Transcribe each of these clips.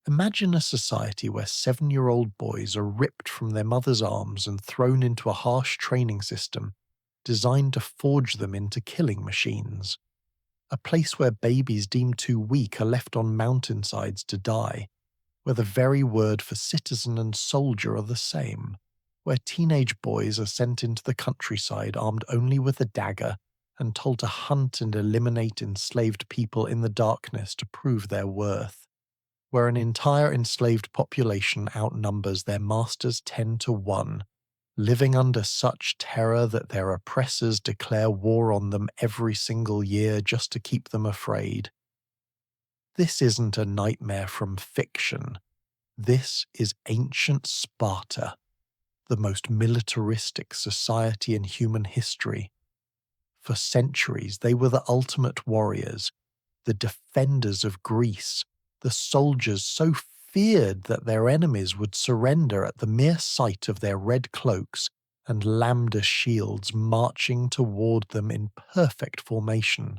Imagine a society where 7-year-old boys are ripped from their mother's arms and thrown into a harsh training system designed to forge them into killing machines. A place where babies deemed too weak are left on mountainsides to die, where the very word for citizen and soldier are the same, where teenage boys are sent into the countryside armed only with a dagger and told to hunt and eliminate enslaved people in the darkness to prove their worth, where an entire enslaved population outnumbers their masters 10-1, living under such terror that their oppressors declare war on them every single year just to keep them afraid. This isn't a nightmare from fiction. This is ancient Sparta, the most militaristic society in human history. For centuries, they were the ultimate warriors, the defenders of Greece, the soldiers so feared that their enemies would surrender at the mere sight of their red cloaks and lambda shields marching toward them in perfect formation.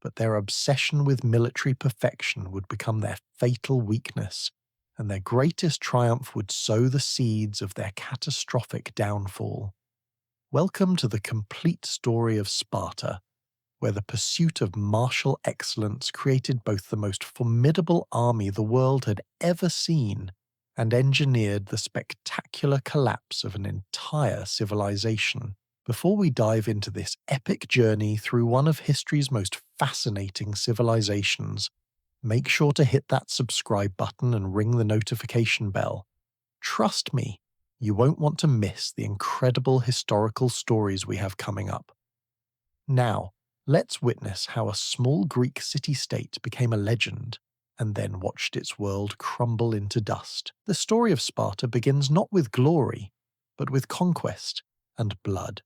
But their obsession with military perfection would become their fatal weakness, and their greatest triumph would sow the seeds of their catastrophic downfall. Welcome to the complete story of Sparta, where the pursuit of martial excellence created both the most formidable army the world had ever seen and engineered the spectacular collapse of an entire civilization. Before we dive into this epic journey through one of history's most fascinating civilizations, make sure to hit that subscribe button and ring the notification bell. Trust me, you won't want to miss the incredible historical stories we have coming up. Now, let's witness how a small Greek city-state became a legend and then watched its world crumble into dust. The story of Sparta begins not with glory, but with conquest and blood.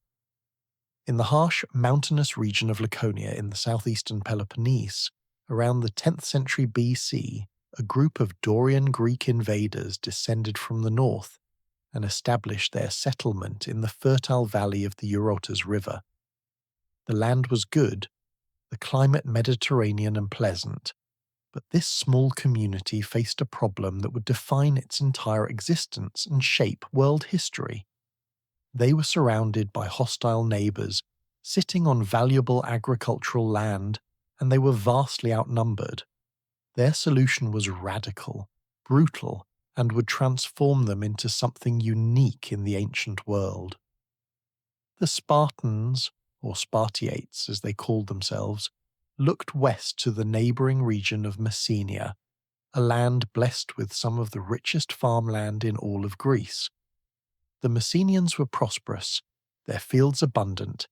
In the harsh, mountainous region of Laconia in the southeastern Peloponnese, around the 10th century BC, a group of Dorian Greek invaders descended from the north and established their settlement in the fertile valley of the Eurotas River. The land was good, the climate Mediterranean and pleasant, but this small community faced a problem that would define its entire existence and shape world history. They were surrounded by hostile neighbours, sitting on valuable agricultural land, and they were vastly outnumbered. Their solution was radical, brutal, and would transform them into something unique in the ancient world. The Spartans, or Spartiates as they called themselves, looked west to the neighbouring region of Messenia, a land blessed with some of the richest farmland in all of Greece. The Messenians were prosperous, their fields abundant,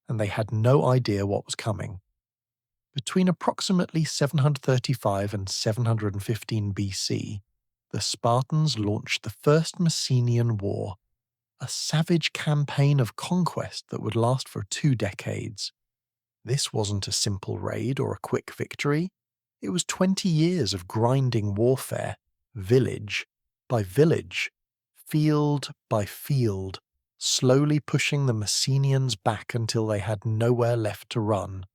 and they had no idea what was coming. Between approximately 735 and 715 BC, the Spartans launched the First Messenian War, a savage campaign of conquest that would last for 2 decades. This wasn't a simple raid or a quick victory. It was 20 years of grinding warfare, village by village, field by field, slowly pushing the Messenians back until they had nowhere left to run.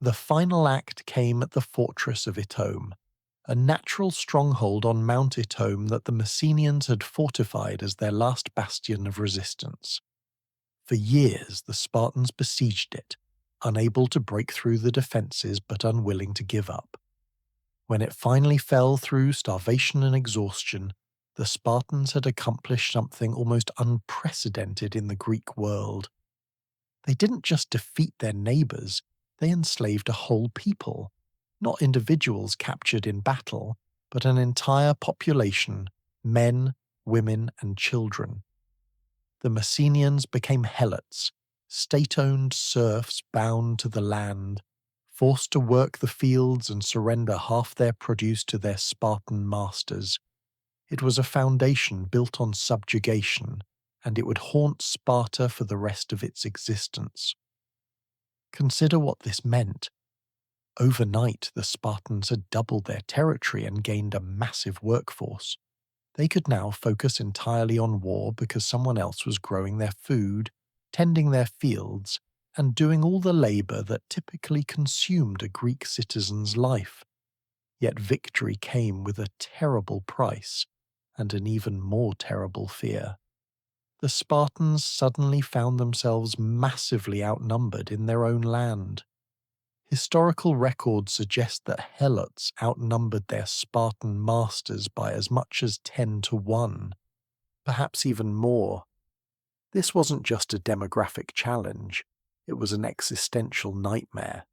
The final act came at the fortress of Itome, a natural stronghold on Mount Itome that the Messenians had fortified as their last bastion of resistance. For years the Spartans besieged it, unable to break through the defences but unwilling to give up. When it finally fell through starvation and exhaustion, the Spartans had accomplished something almost unprecedented in the Greek world. They didn't just defeat their neighbours, they enslaved a whole people. Not individuals captured in battle, but an entire population, men, women, and children. The Messenians became helots, state-owned serfs bound to the land, forced to work the fields and surrender half their produce to their Spartan masters. It was a foundation built on subjugation, and it would haunt Sparta for the rest of its existence. Consider what this meant. Overnight, the Spartans had doubled their territory and gained a massive workforce. They could now focus entirely on war because someone else was growing their food, tending their fields, and doing all the labour that typically consumed a Greek citizen's life. Yet victory came with a terrible price and an even more terrible fear. The Spartans suddenly found themselves massively outnumbered in their own land. Historical records suggest that helots outnumbered their Spartan masters by as much as 10 to 1, perhaps even more. This wasn't just a demographic challenge, it was an existential nightmare.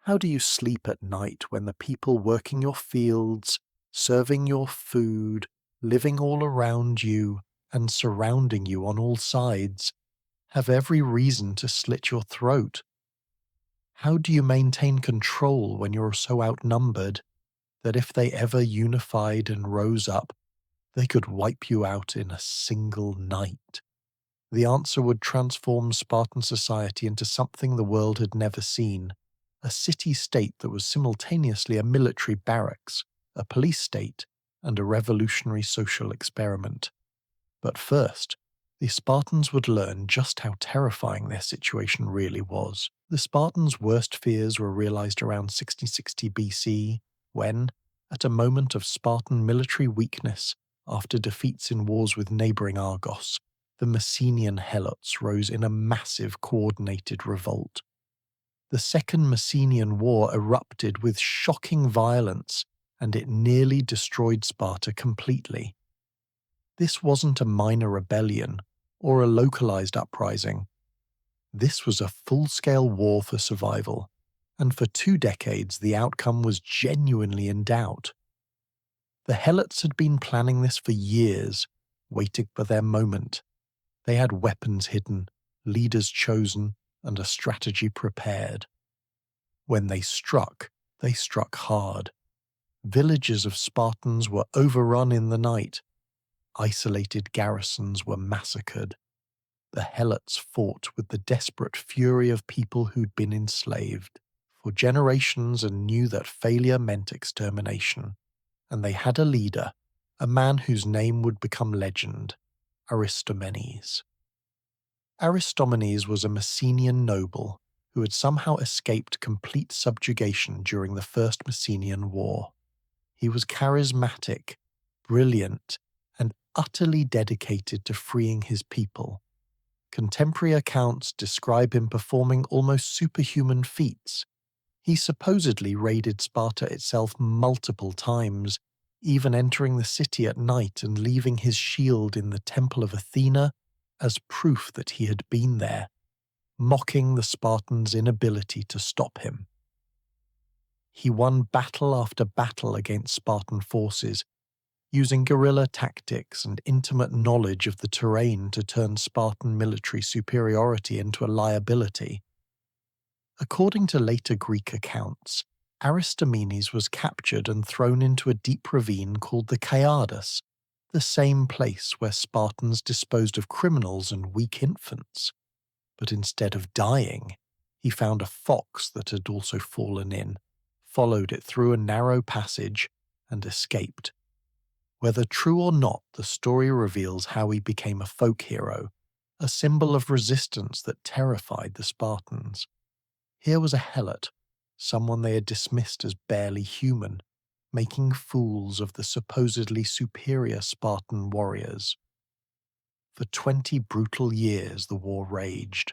How do you sleep at night when the people working your fields, serving your food, living all around you, and surrounding you on all sides, have every reason to slit your throat? How do you maintain control when you're so outnumbered that if they ever unified and rose up, they could wipe you out in a single night? The answer would transform Spartan society into something the world had never seen, a city-state that was simultaneously a military barracks, a police state, and a revolutionary social experiment. But first, the Spartans would learn just how terrifying their situation really was. The Spartans' worst fears were realized around 6060 BC, when, at a moment of Spartan military weakness after defeats in wars with neighboring Argos, the Messenian helots rose in a massive coordinated revolt. The Second Messenian War erupted with shocking violence, and it nearly destroyed Sparta completely. This wasn't a minor rebellion or a localized uprising. This was a full-scale war for survival, and for 2 decades the outcome was genuinely in doubt. The helots had been planning this for years, waiting for their moment. They had weapons hidden, leaders chosen, and a strategy prepared. When they struck hard. Villages of Spartans were overrun in the night. Isolated garrisons were massacred. The helots fought with the desperate fury of people who'd been enslaved for generations and knew that failure meant extermination. And they had a leader, a man whose name would become legend, Aristomenes. Aristomenes was a Messenian noble who had somehow escaped complete subjugation during the First Messenian War. He was charismatic, brilliant, and utterly dedicated to freeing his people. Contemporary accounts describe him performing almost superhuman feats. He supposedly raided Sparta itself multiple times, even entering the city at night and leaving his shield in the Temple of Athena as proof that he had been there, mocking the Spartans' inability to stop him. He won battle after battle against Spartan forces, using guerrilla tactics and intimate knowledge of the terrain to turn Spartan military superiority into a liability. According to later Greek accounts, Aristomenes was captured and thrown into a deep ravine called the Kaiadus, the same place where Spartans disposed of criminals and weak infants. But instead of dying, he found a fox that had also fallen in, followed it through a narrow passage, and escaped. Whether true or not, the story reveals how he became a folk hero, a symbol of resistance that terrified the Spartans. Here was a helot, someone they had dismissed as barely human, making fools of the supposedly superior Spartan warriors. For 20 brutal years the war raged.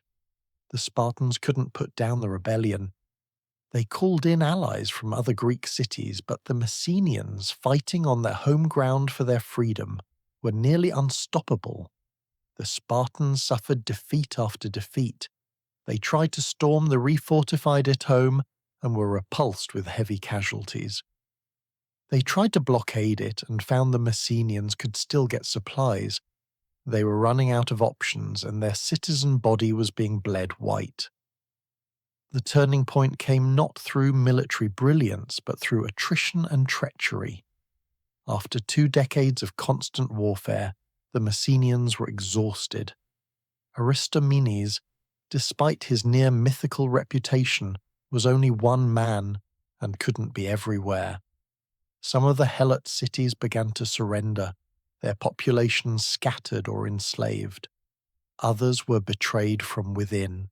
The Spartans couldn't put down the rebellion. They called in allies from other Greek cities, but the Messenians, fighting on their home ground for their freedom, were nearly unstoppable. The Spartans suffered defeat after defeat. They tried to storm the refortified Itome and were repulsed with heavy casualties. They tried to blockade it and found the Messenians could still get supplies. They were running out of options and their citizen body was being bled white. The turning point came not through military brilliance but through attrition and treachery. After 2 decades of constant warfare, the Messenians were exhausted. Aristomenes, despite his near-mythical reputation, was only one man and couldn't be everywhere. Some of the helot cities began to surrender, their populations scattered or enslaved. Others were betrayed from within.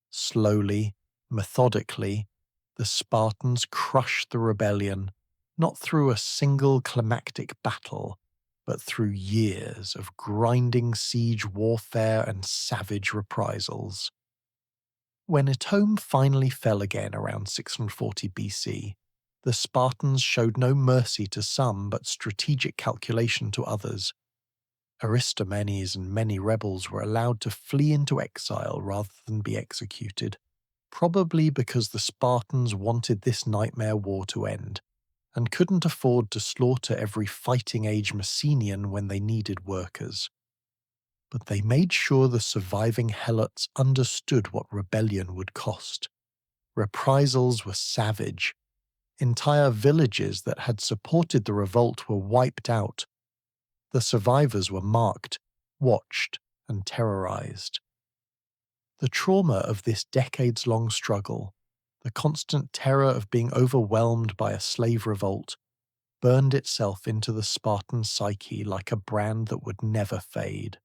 Slowly, methodically, the Spartans crushed the rebellion not through a single climactic battle, but through years of grinding siege warfare and savage reprisals. When Etome finally fell again around 640 BC, the Spartans showed no mercy to some but strategic calculation to others. Aristomenes and many rebels were allowed to flee into exile rather than be executed, probably because the Spartans wanted this nightmare war to end, and couldn't afford to slaughter every fighting-age Messenian when they needed workers. But they made sure the surviving helots understood what rebellion would cost. Reprisals were savage. Entire villages that had supported the revolt were wiped out. The survivors were marked, watched, and terrorized. The trauma of this decades-long struggle, the constant terror of being overwhelmed by a slave revolt, burned itself into the Spartan psyche like a brand that would never fade.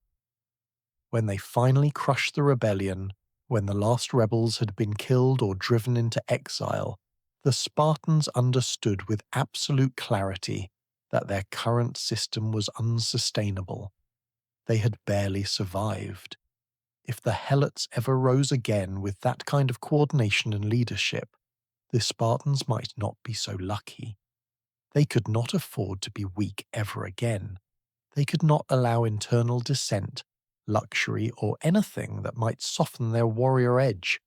When they finally crushed the rebellion, when the last rebels had been killed or driven into exile, the Spartans understood with absolute clarity that their current system was unsustainable. They had barely survived. If the helots ever rose again with that kind of coordination and leadership, the Spartans might not be so lucky. They could not afford to be weak ever again. They could not allow internal dissent, luxury, or anything that might soften their warrior edge.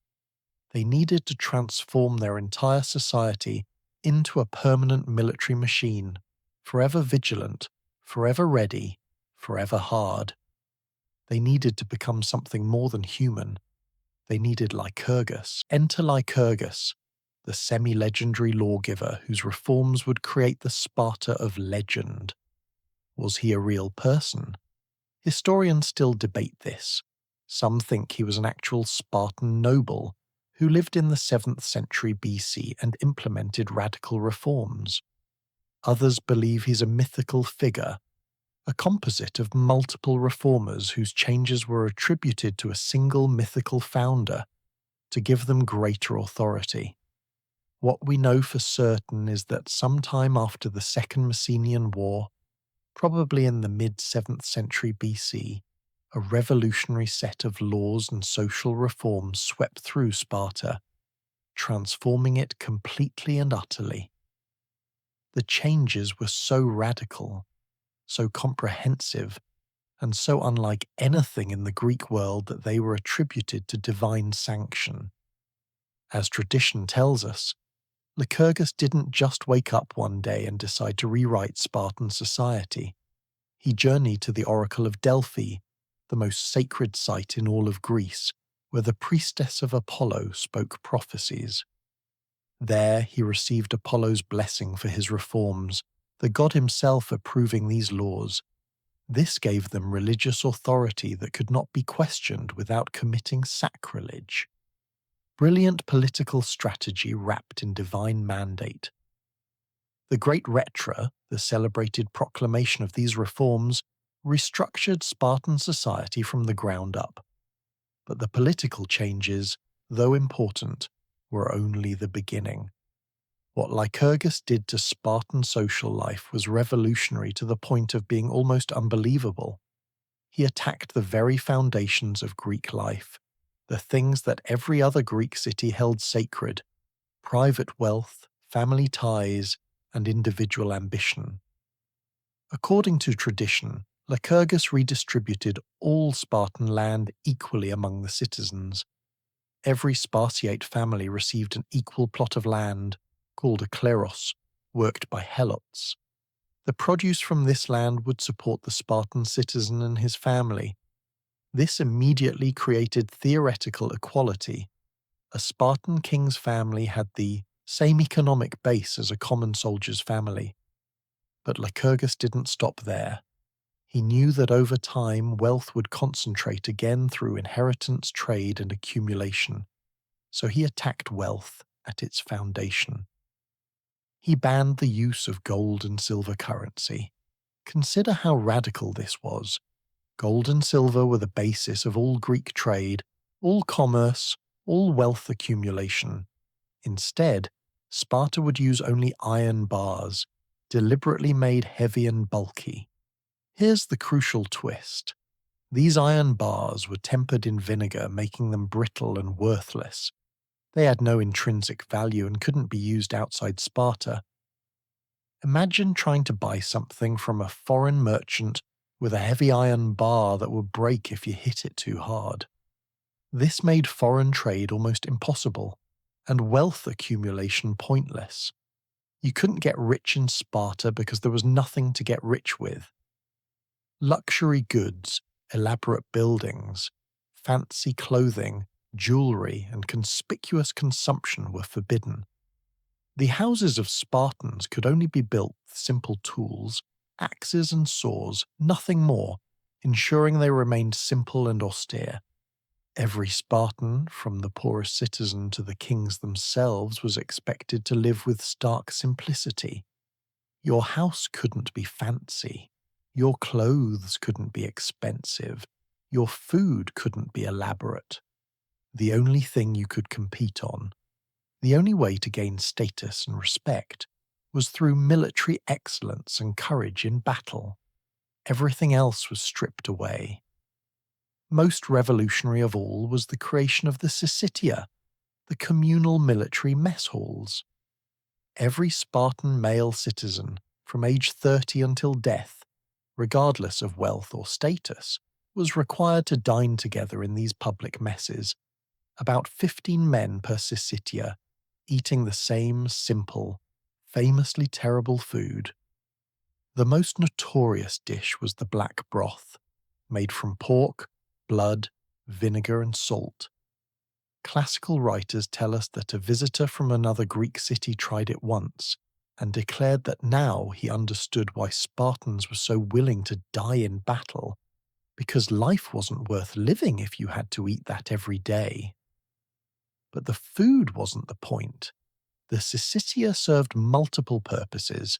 They needed to transform their entire society into a permanent military machine, forever vigilant, forever ready, forever hard. They needed to become something more than human. They needed Lycurgus. Enter Lycurgus, the semi-legendary lawgiver whose reforms would create the Sparta of legend. Was he a real person? Historians still debate this. Some think he was an actual Spartan noble who lived in the 7th century BC and implemented radical reforms. Others believe he's a mythical figure, a composite of multiple reformers whose changes were attributed to a single mythical founder to give them greater authority. What we know for certain is that sometime after the Second Messenian War, probably in the mid-7th century BC, a revolutionary set of laws and social reforms swept through Sparta, transforming it completely and utterly. The changes were so radical, so comprehensive, and so unlike anything in the Greek world that they were attributed to divine sanction. As tradition tells us, Lycurgus didn't just wake up one day and decide to rewrite Spartan society. He journeyed to the Oracle of Delphi, the most sacred site in all of Greece, where the priestess of Apollo spoke prophecies. There he received Apollo's blessing for his reforms, the god himself approving these laws. This gave them religious authority that could not be questioned without committing sacrilege. Brilliant political strategy wrapped in divine mandate. The Great Leuctra, the celebrated proclamation of these reforms, restructured Spartan society from the ground up. But the political changes, though important, were only the beginning. What Lycurgus did to Spartan social life was revolutionary to the point of being almost unbelievable. He attacked the very foundations of Greek life, the things that every other Greek city held sacred: private wealth, family ties, and individual ambition. According to tradition, Lycurgus redistributed all Spartan land equally among the citizens. Every Spartiate family received an equal plot of land, called a kleros, worked by helots. The produce from this land would support the Spartan citizen and his family. This immediately created theoretical equality. A Spartan king's family had the same economic base as a common soldier's family. But Lycurgus didn't stop there. He knew that over time wealth would concentrate again through inheritance, trade, and accumulation, so he attacked wealth at its foundation. He banned the use of gold and silver currency. Consider how radical this was. Gold and silver were the basis of all Greek trade, all commerce, all wealth accumulation. Instead, Sparta would use only iron bars, deliberately made heavy and bulky. Here's the crucial twist. These iron bars were tempered in vinegar, making them brittle and worthless. They had no intrinsic value and couldn't be used outside Sparta. Imagine trying to buy something from a foreign merchant with a heavy iron bar that would break if you hit it too hard. This made foreign trade almost impossible, and wealth accumulation pointless. You couldn't get rich in Sparta because there was nothing to get rich with. Luxury goods, elaborate buildings, fancy clothing, jewelry, and conspicuous consumption were forbidden. The houses of Spartans could only be built with simple tools, axes and saws, nothing more, ensuring they remained simple and austere. Every Spartan, from the poorest citizen to the kings themselves, was expected to live with stark simplicity. Your house couldn't be fancy. Your clothes couldn't be expensive. Your food couldn't be elaborate. The only thing you could compete on, the only way to gain status and respect, was through military excellence and courage in battle. Everything else was stripped away. Most revolutionary of all was the creation of the Syssitia, the communal military mess halls. Every Spartan male citizen, from age 30 until death, regardless of wealth or status, was required to dine together in these public messes, about 15 men per Syssitia, eating the same simple, famously terrible food. The most notorious dish was the black broth, made from pork, blood, vinegar, and salt. Classical writers tell us that a visitor from another Greek city tried it once, and declared that now he understood why Spartans were so willing to die in battle, because life wasn't worth living if you had to eat that every day. But the food wasn't the point. The Syssitia served multiple purposes.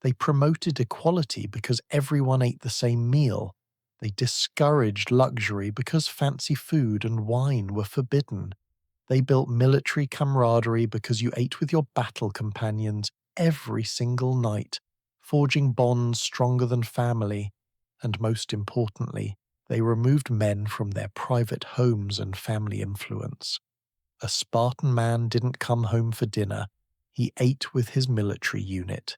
They promoted equality because everyone ate the same meal. They discouraged luxury because fancy food and wine were forbidden. They built military camaraderie because you ate with your battle companions every single night, forging bonds stronger than family. And most importantly, they removed men from their private homes and family influence. A Spartan man didn't come home for dinner, he ate with his military unit.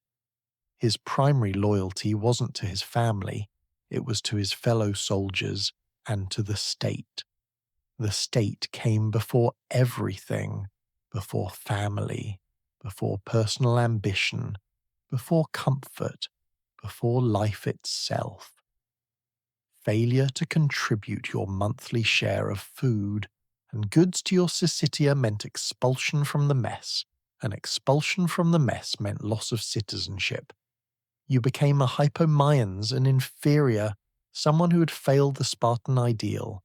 His primary loyalty wasn't to his family, it was to his fellow soldiers and to the state. The state came before everything, before family, before personal ambition, before comfort, before life itself. Failure to contribute your monthly share of food and goods to your Syssitia meant expulsion from the mess, and expulsion from the mess meant loss of citizenship. You became a hypomaians, an inferior, someone who had failed the Spartan ideal.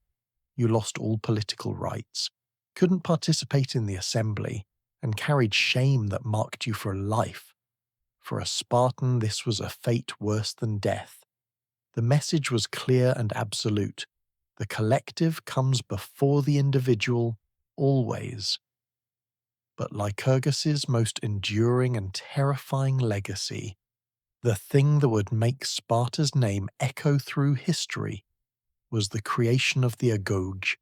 You lost all political rights, couldn't participate in the assembly, and carried shame that marked you for life. For a Spartan, this was a fate worse than death. The message was clear and absolute. The collective comes before the individual, always. But Lycurgus's most enduring and terrifying legacy, the thing that would make Sparta's name echo through history, was the creation of the Agoge,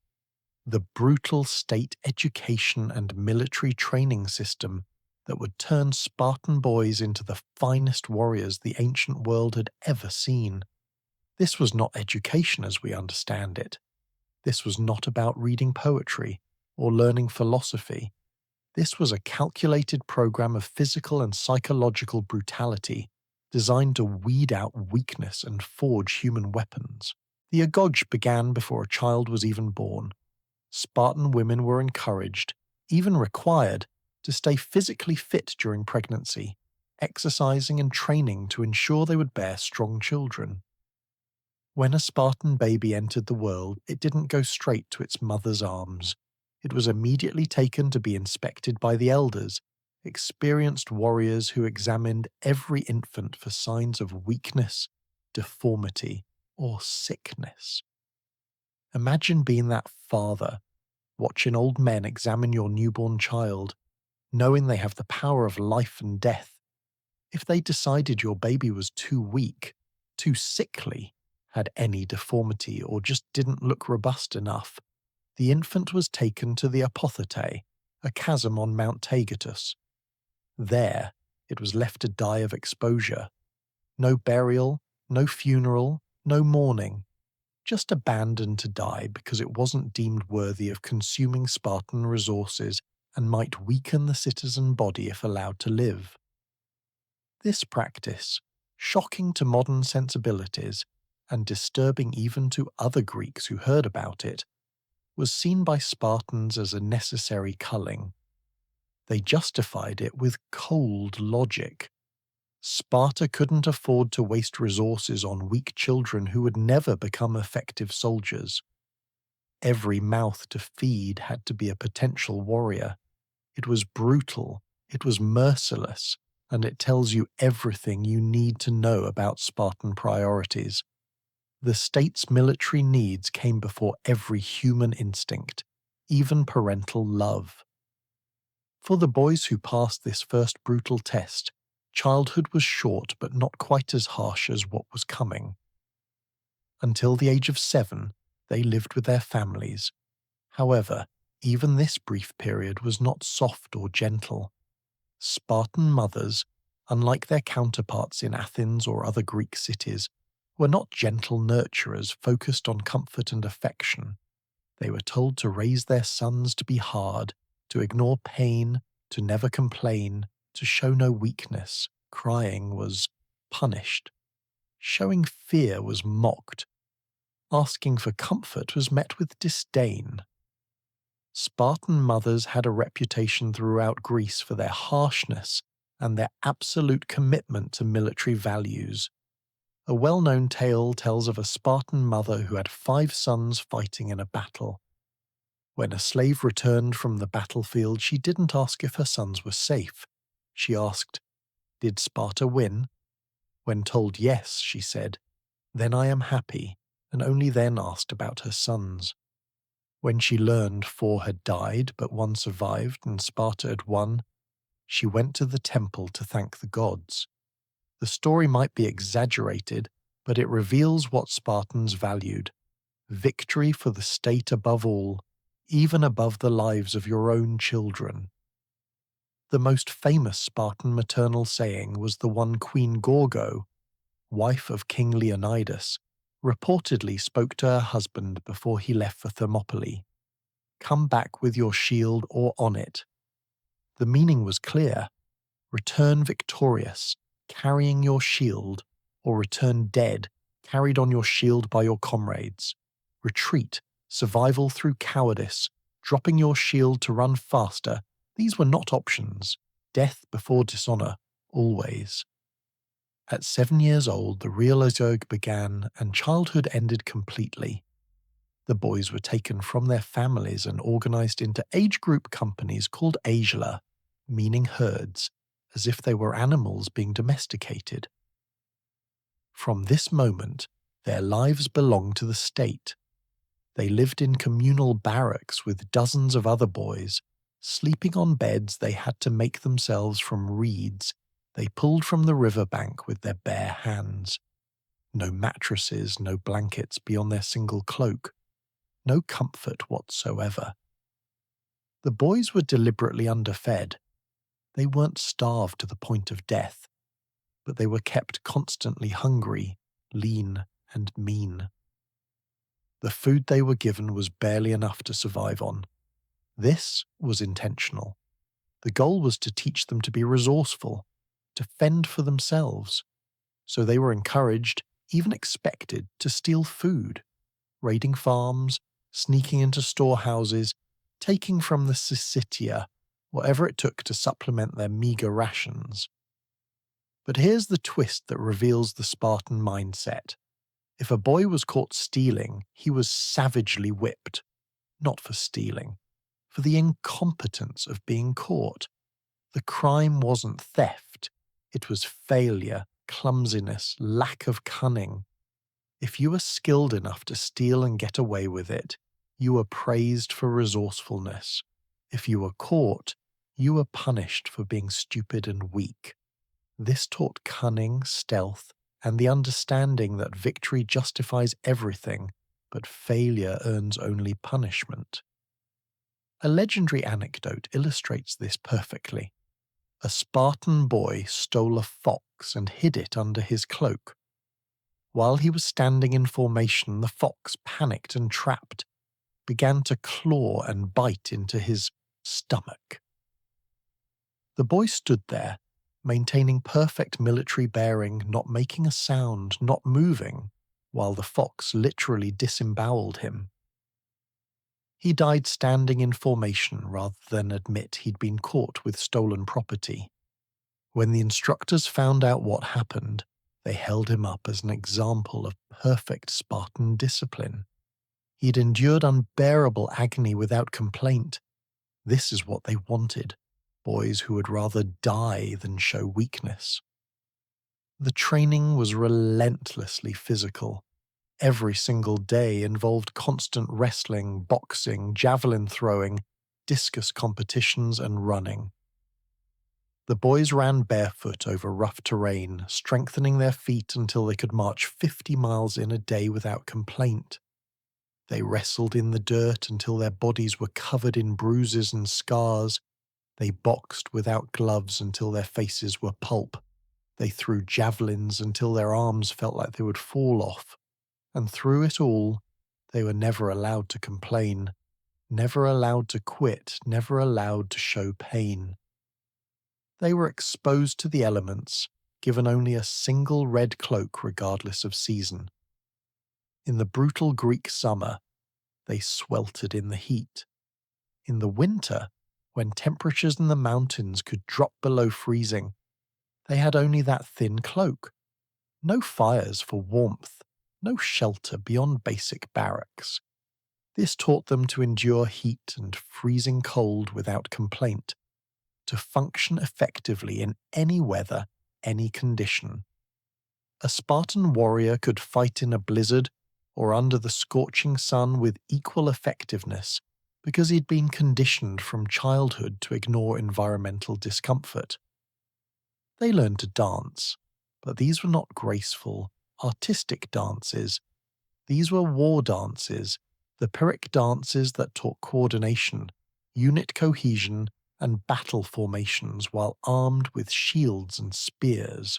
the brutal state education and military training system that would turn Spartan boys into the finest warriors the ancient world had ever seen. This was not education as we understand it. This was not about reading poetry or learning philosophy. This was a calculated program of physical and psychological brutality designed to weed out weakness and forge human weapons. The Agoge began before a child was even born. Spartan women were encouraged, even required, to stay physically fit during pregnancy, exercising and training to ensure they would bear strong children. When a Spartan baby entered the world, it didn't go straight to its mother's arms. It was immediately taken to be inspected by the elders, experienced warriors who examined every infant for signs of weakness, deformity, or sickness. Imagine being that father, watching old men examine your newborn child, knowing they have the power of life and death. If they decided your baby was too weak, too sickly, had any deformity, or just didn't look robust enough, the infant was taken to the Apothecae, a chasm on Mount Taygetus. There, it was left to die of exposure. No burial, no funeral, no mourning, just abandoned to die because it wasn't deemed worthy of consuming Spartan resources and might weaken the citizen body if allowed to live. This practice, shocking to modern sensibilities and disturbing even to other Greeks who heard about it, was seen by Spartans as a necessary culling. They justified it with cold logic. Sparta couldn't afford to waste resources on weak children who would never become effective soldiers. Every mouth to feed had to be a potential warrior. It was brutal, it was merciless, and it tells you everything you need to know about Spartan priorities. The state's military needs came before every human instinct, even parental love. For the boys who passed this first brutal test, childhood was short but not quite as harsh as what was coming. Until the age of 7, they lived with their families. However, even this brief period was not soft or gentle. Spartan mothers, unlike their counterparts in Athens or other Greek cities, were not gentle nurturers focused on comfort and affection. They were told to raise their sons to be hard, to ignore pain, to never complain, to show no weakness. Crying was punished. Showing fear was mocked. Asking for comfort was met with disdain. Spartan mothers had a reputation throughout Greece for their harshness and their absolute commitment to military values. A well-known tale tells of a Spartan mother who had 5 sons fighting in a battle. When a slave returned from the battlefield, she didn't ask if her sons were safe. She asked, "Did Sparta win?" When told yes, she said, "Then I am happy," and only then asked about her sons. When she learned 4 had died but 1 survived and Sparta had won, she went to the temple to thank the gods. The story might be exaggerated, but it reveals what Spartans valued: victory for the state above all, even above the lives of your own children. The most famous Spartan maternal saying was the one Queen Gorgo, wife of King Leonidas, reportedly spoke to her husband before he left for Thermopylae: "Come back with your shield or on it." The meaning was clear: return victorious, carrying your shield, or return dead, carried on your shield by your comrades. Retreat, survival through cowardice, dropping your shield to run faster, these were not options. Death before dishonor, always. At 7 years old, the real Agoge began and childhood ended completely. The boys were taken from their families and organized into age group companies called Aegila, meaning herds, as if they were animals being domesticated. From this moment, their lives belonged to the state. They lived in communal barracks with dozens of other boys, sleeping on beds they had to make themselves from reeds they pulled from the riverbank with their bare hands. No mattresses, no blankets beyond their single cloak. No comfort whatsoever. The boys were deliberately underfed. They weren't starved to the point of death, but they were kept constantly hungry, lean, and mean. The food they were given was barely enough to survive on. This was intentional. The goal was to teach them to be resourceful, to fend for themselves. So they were encouraged, even expected, to steal food, raiding farms, sneaking into storehouses, taking from the Syssitia, whatever it took to supplement their meager rations. But here's the twist that reveals the Spartan mindset. If a boy was caught stealing, he was savagely whipped. Not for stealing, for the incompetence of being caught. The crime wasn't theft. It was failure, clumsiness, lack of cunning. If you were skilled enough to steal and get away with it, you were praised for resourcefulness. If you were caught, you were punished for being stupid and weak. This taught cunning, stealth, and the understanding that victory justifies everything, but failure earns only punishment. A legendary anecdote illustrates this perfectly. A Spartan boy stole a fox and hid it under his cloak. While he was standing in formation, the fox, panicked and trapped, began to claw and bite into his stomach. The boy stood there, maintaining perfect military bearing, not making a sound, not moving, while the fox literally disemboweled him. He died standing in formation rather than admit he'd been caught with stolen property. When the instructors found out what happened, they held him up as an example of perfect Spartan discipline. He'd endured unbearable agony without complaint. This is what they wanted, boys who would rather die than show weakness. The training was relentlessly physical. Every single day involved constant wrestling, boxing, javelin throwing, discus competitions, and running. The boys ran barefoot over rough terrain, strengthening their feet until they could march 50 miles in a day without complaint. They wrestled in the dirt until their bodies were covered in bruises and scars. They boxed without gloves until their faces were pulp. They threw javelins until their arms felt like they would fall off. And through it all, they were never allowed to complain, never allowed to quit, never allowed to show pain. They were exposed to the elements, given only a single red cloak regardless of season. In the brutal Greek summer, they sweltered in the heat. In the winter, when temperatures in the mountains could drop below freezing, they had only that thin cloak. No fires for warmth, no shelter beyond basic barracks. This taught them to endure heat and freezing cold without complaint, to function effectively in any weather, any condition. A Spartan warrior could fight in a blizzard or under the scorching sun with equal effectiveness because he'd been conditioned from childhood to ignore environmental discomfort. They learned to dance, but these were not graceful, artistic dances. These were war dances, the Pyrrhic dances that taught coordination, unit cohesion, and battle formations while armed with shields and spears.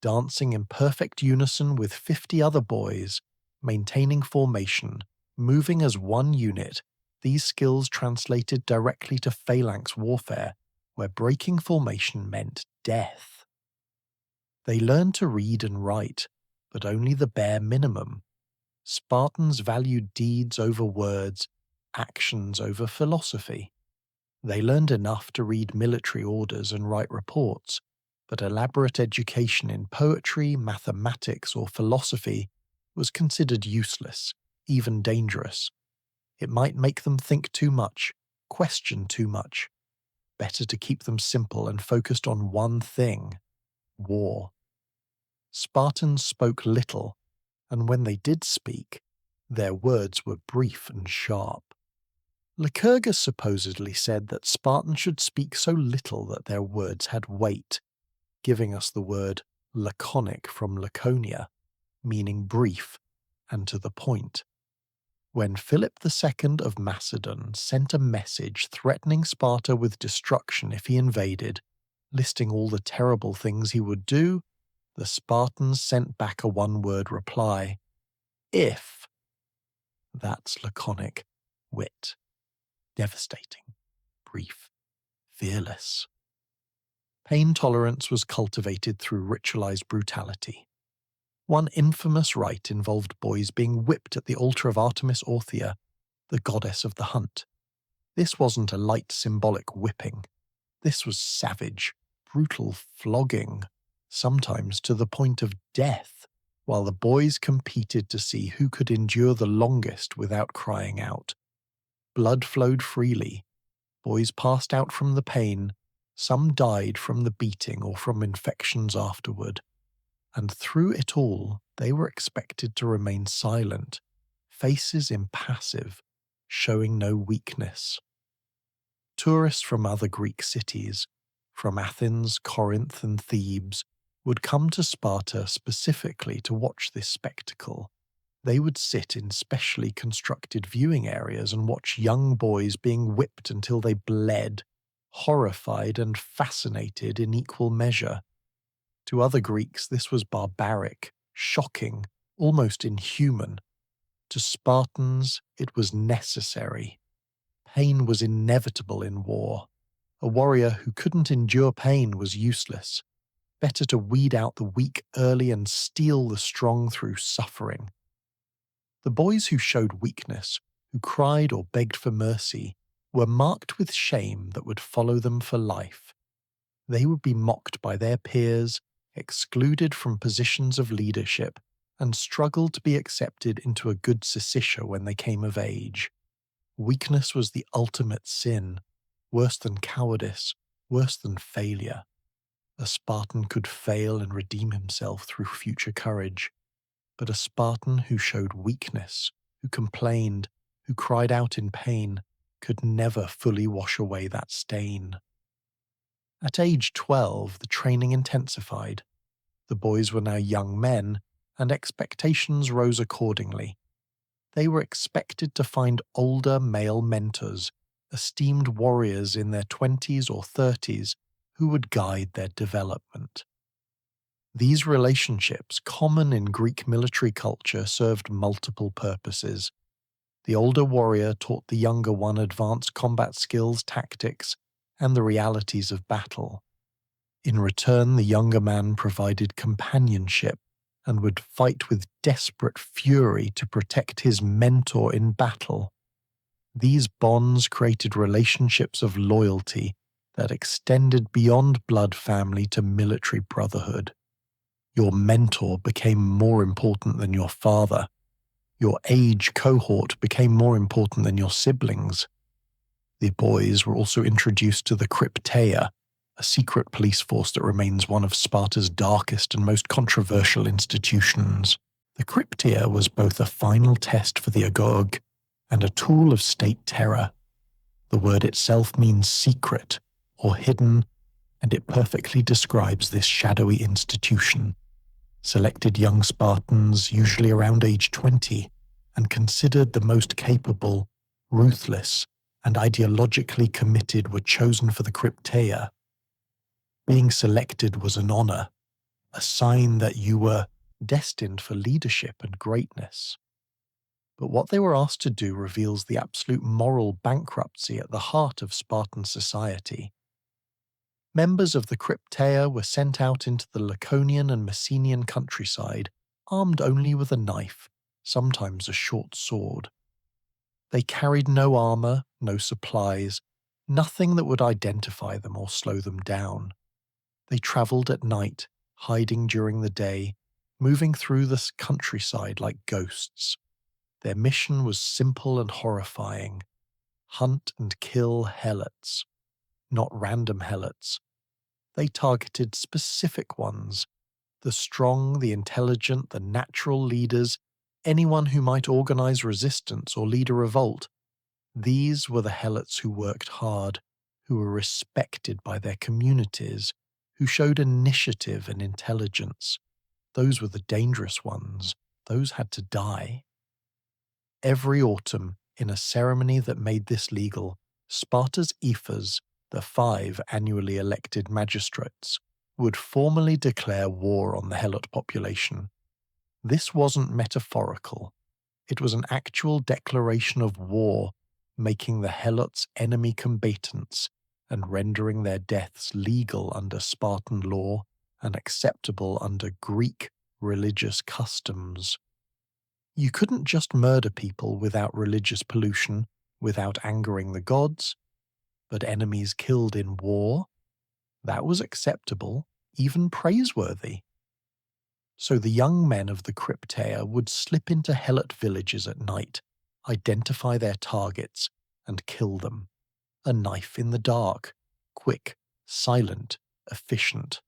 Dancing in perfect unison with 50 other boys, maintaining formation, moving as one unit, these skills translated directly to phalanx warfare, where breaking formation meant death. They learned to read and write, but only the bare minimum. Spartans valued deeds over words, actions over philosophy. They learned enough to read military orders and write reports, but elaborate education in poetry, mathematics, or philosophy was considered useless, even dangerous. It might make them think too much, question too much. Better to keep them simple and focused on one thing: war. Spartans spoke little, and when they did speak, their words were brief and sharp. Lycurgus supposedly said that Spartans should speak so little that their words had weight, giving us the word laconic from Laconia, meaning brief and to the point. When Philip II of Macedon sent a message threatening Sparta with destruction if he invaded, listing all the terrible things he would do, the Spartans sent back a one-word reply: if. That's laconic wit. Devastating, brief, fearless. Pain tolerance was cultivated through ritualized brutality. One infamous rite involved boys being whipped at the altar of Artemis Orthia, the goddess of the hunt. This wasn't a light symbolic whipping. This was savage, brutal flogging, sometimes to the point of death, while the boys competed to see who could endure the longest without crying out. Blood flowed freely. Boys passed out from the pain. Some died from the beating or from infections afterward. And through it all, they were expected to remain silent, faces impassive, showing no weakness. Tourists from other Greek cities, from Athens, Corinth, and Thebes, would come to Sparta specifically to watch this spectacle. They would sit in specially constructed viewing areas and watch young boys being whipped until they bled, horrified and fascinated in equal measure. To other Greeks, this was barbaric, shocking, almost inhuman. To Spartans, it was necessary. Pain was inevitable in war. A warrior who couldn't endure pain was useless. Better to weed out the weak early and steel the strong through suffering. The boys who showed weakness, who cried or begged for mercy, were marked with shame that would follow them for life. They would be mocked by their peers, excluded from positions of leadership, and struggled to be accepted into a good syssitia when they came of age. Weakness was the ultimate sin, worse than cowardice, worse than failure. A Spartan could fail and redeem himself through future courage, but a Spartan who showed weakness, who complained, who cried out in pain, could never fully wash away that stain. At age 12, the training intensified. The boys were now young men, and expectations rose accordingly. They were expected to find older male mentors, esteemed warriors in their 20s or 30s, who would guide their development. These relationships, common in Greek military culture, served multiple purposes. The older warrior taught the younger one advanced combat skills, tactics, and the realities of battle. In return, the younger man provided companionship and would fight with desperate fury to protect his mentor in battle. These bonds created relationships of loyalty that extended beyond blood family to military brotherhood. Your mentor became more important than your father. Your age cohort became more important than your siblings. The boys were also introduced to the Crypteia, a secret police force that remains one of Sparta's darkest and most controversial institutions. The Crypteia was both a final test for the Agoge and a tool of state terror. The word itself means secret or hidden, and it perfectly describes this shadowy institution. Selected young Spartans, usually around age 20, and considered the most capable, ruthless, and ideologically committed, were chosen for the Crypteia. Being selected was an honor, a sign that you were destined for leadership and greatness. But what they were asked to do reveals the absolute moral bankruptcy at the heart of Spartan society. Members of the Crypteia were sent out into the Laconian and Messenian countryside, armed only with a knife, sometimes a short sword. They carried no armor, no supplies, nothing that would identify them or slow them down. They traveled at night, hiding during the day, moving through the countryside like ghosts. Their mission was simple and horrifying: hunt and kill helots. Not random helots. They targeted specific ones: the strong, the intelligent, the natural leaders, anyone who might organize resistance or lead a revolt. These were the helots who worked hard, who were respected by their communities, who showed initiative and intelligence. Those were the dangerous ones. Those had to die. Every autumn, in a ceremony that made this legal, Sparta's ephors, the 5 annually elected magistrates, would formally declare war on the helot population. This wasn't metaphorical. It was an actual declaration of war, making the helots enemy combatants and rendering their deaths legal under Spartan law and acceptable under Greek religious customs. You couldn't just murder people without religious pollution, without angering the gods, but enemies killed in war? That was acceptable, even praiseworthy. So the young men of the Crypteia would slip into helot villages at night, identify their targets, and kill them. A knife in the dark, quick, silent, efficient.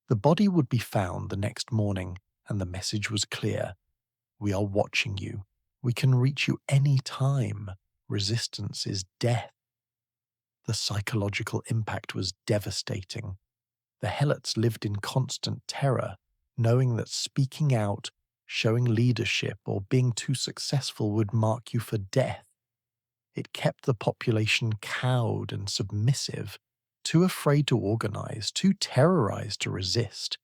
The body would be found the next morning, and the message was clear: we are watching you. We can reach you any time. Resistance is death. The psychological impact was devastating. The helots lived in constant terror, knowing that speaking out, showing leadership, or being too successful would mark you for death. It kept the population cowed and submissive, too afraid to organize, too terrorized to resist.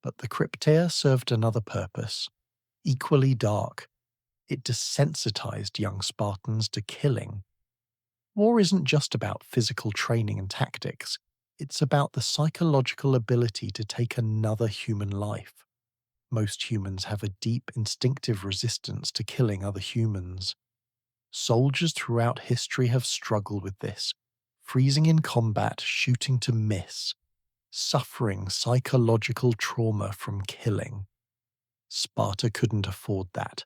But the Crypteia served another purpose, equally dark. It desensitized young Spartans to killing. War isn't just about physical training and tactics, it's about the psychological ability to take another human life. Most humans have a deep instinctive resistance to killing other humans. Soldiers throughout history have struggled with this, freezing in combat, shooting to miss, suffering psychological trauma from killing. Sparta couldn't afford that.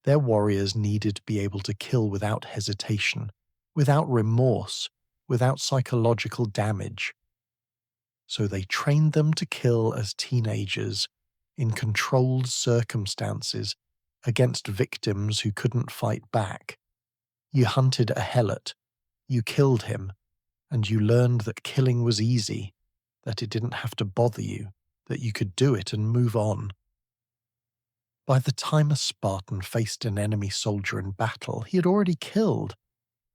Their warriors needed to be able to kill without hesitation, without remorse, without psychological damage. So they trained them to kill as teenagers, in controlled circumstances, against victims who couldn't fight back. You hunted a helot, you killed him, and you learned that killing was easy, that it didn't have to bother you, that you could do it and move on. By the time a Spartan faced an enemy soldier in battle, he had already killed.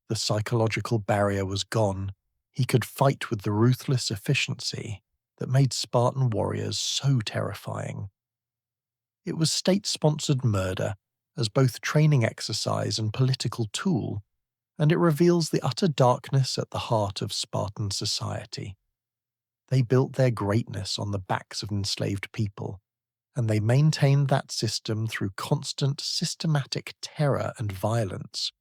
The psychological barrier was gone. He could fight with the ruthless efficiency that made Spartan warriors so terrifying. It was state-sponsored murder as both training exercise and political tool, and it reveals the utter darkness at the heart of Spartan society. They built their greatness on the backs of enslaved people, and they maintained that system through constant systematic terror and violence.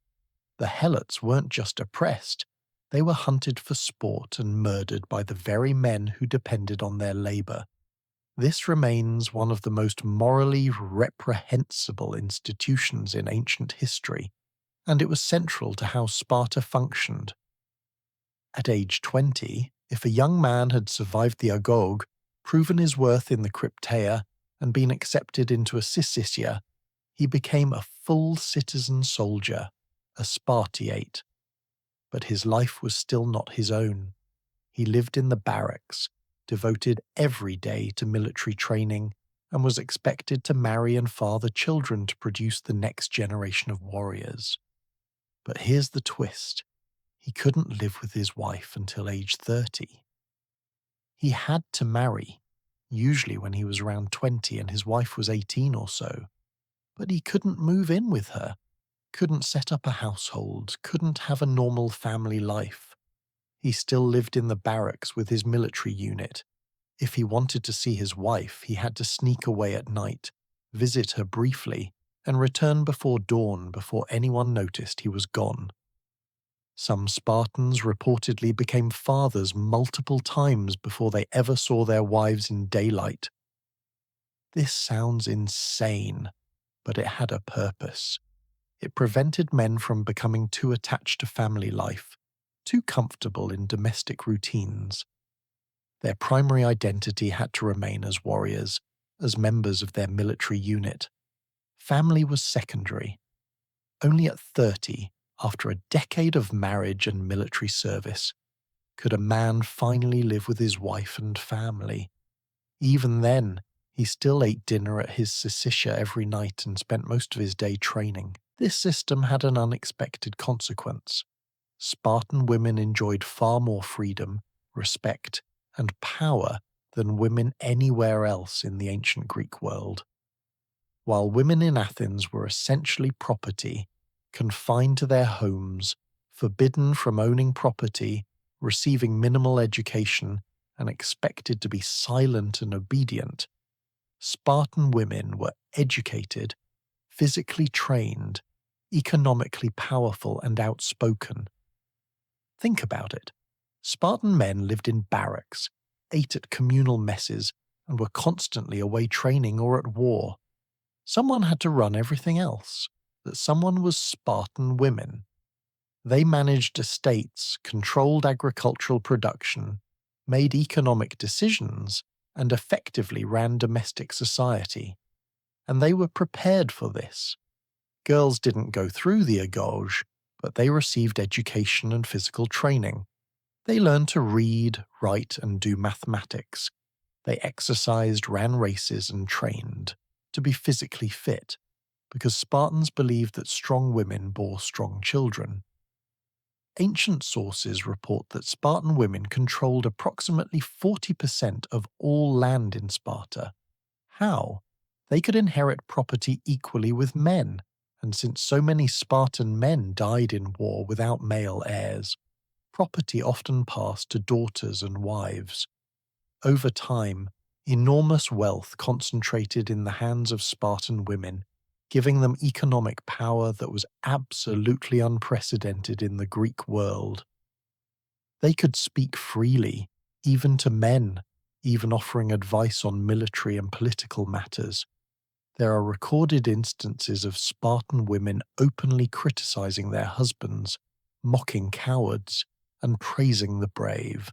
The helots weren't just oppressed, they were hunted for sport and murdered by the very men who depended on their labor. This remains one of the most morally reprehensible institutions in ancient history, and it was central to how Sparta functioned. At age 20, if a young man had survived the Agoge, proven his worth in the Crypteia, and been accepted into a Syssitia, he became a full citizen soldier, a Spartiate. But his life was still not his own. He lived in the barracks, devoted every day to military training, and was expected to marry and father children to produce the next generation of warriors. But here's the twist. He couldn't live with his wife until age 30. He had to marry, usually when he was around 20 and his wife was 18 or so. But he couldn't move in with her, couldn't set up a household, couldn't have a normal family life. He still lived in the barracks with his military unit. If he wanted to see his wife, he had to sneak away at night, visit her briefly, and return before dawn before anyone noticed he was gone. Some Spartans reportedly became fathers multiple times before they ever saw their wives in daylight. This sounds insane, but it had a purpose. It prevented men from becoming too attached to family life, too comfortable in domestic routines. Their primary identity had to remain as warriors, as members of their military unit. Family was secondary. Only at 30, after a decade of marriage and military service, could a man finally live with his wife and family. Even then, he still ate dinner at his Syssitia every night and spent most of his day training. This system had an unexpected consequence. Spartan women enjoyed far more freedom, respect, and power than women anywhere else in the ancient Greek world. While women in Athens were essentially property, confined to their homes, forbidden from owning property, receiving minimal education, and expected to be silent and obedient, Spartan women were educated, physically trained, economically powerful, and outspoken. Think about it. Spartan men lived in barracks, ate at communal messes, and were constantly away training or at war. Someone had to run everything else. That someone was Spartan women. They managed estates, controlled agricultural production, made economic decisions, and effectively ran domestic society. And they were prepared for this. Girls didn't go through the Agoge, but they received education and physical training. They learned to read, write, and do mathematics. They exercised, ran races, and trained to be physically fit, because Spartans believed that strong women bore strong children. Ancient sources report that Spartan women controlled approximately 40% of all land in Sparta. How? They could inherit property equally with men, and since so many Spartan men died in war without male heirs, property often passed to daughters and wives. Over time, enormous wealth concentrated in the hands of Spartan women, giving them economic power that was absolutely unprecedented in the Greek world. They could speak freely, even to men, even offering advice on military and political matters. There are recorded instances of Spartan women openly criticizing their husbands, mocking cowards, and praising the brave.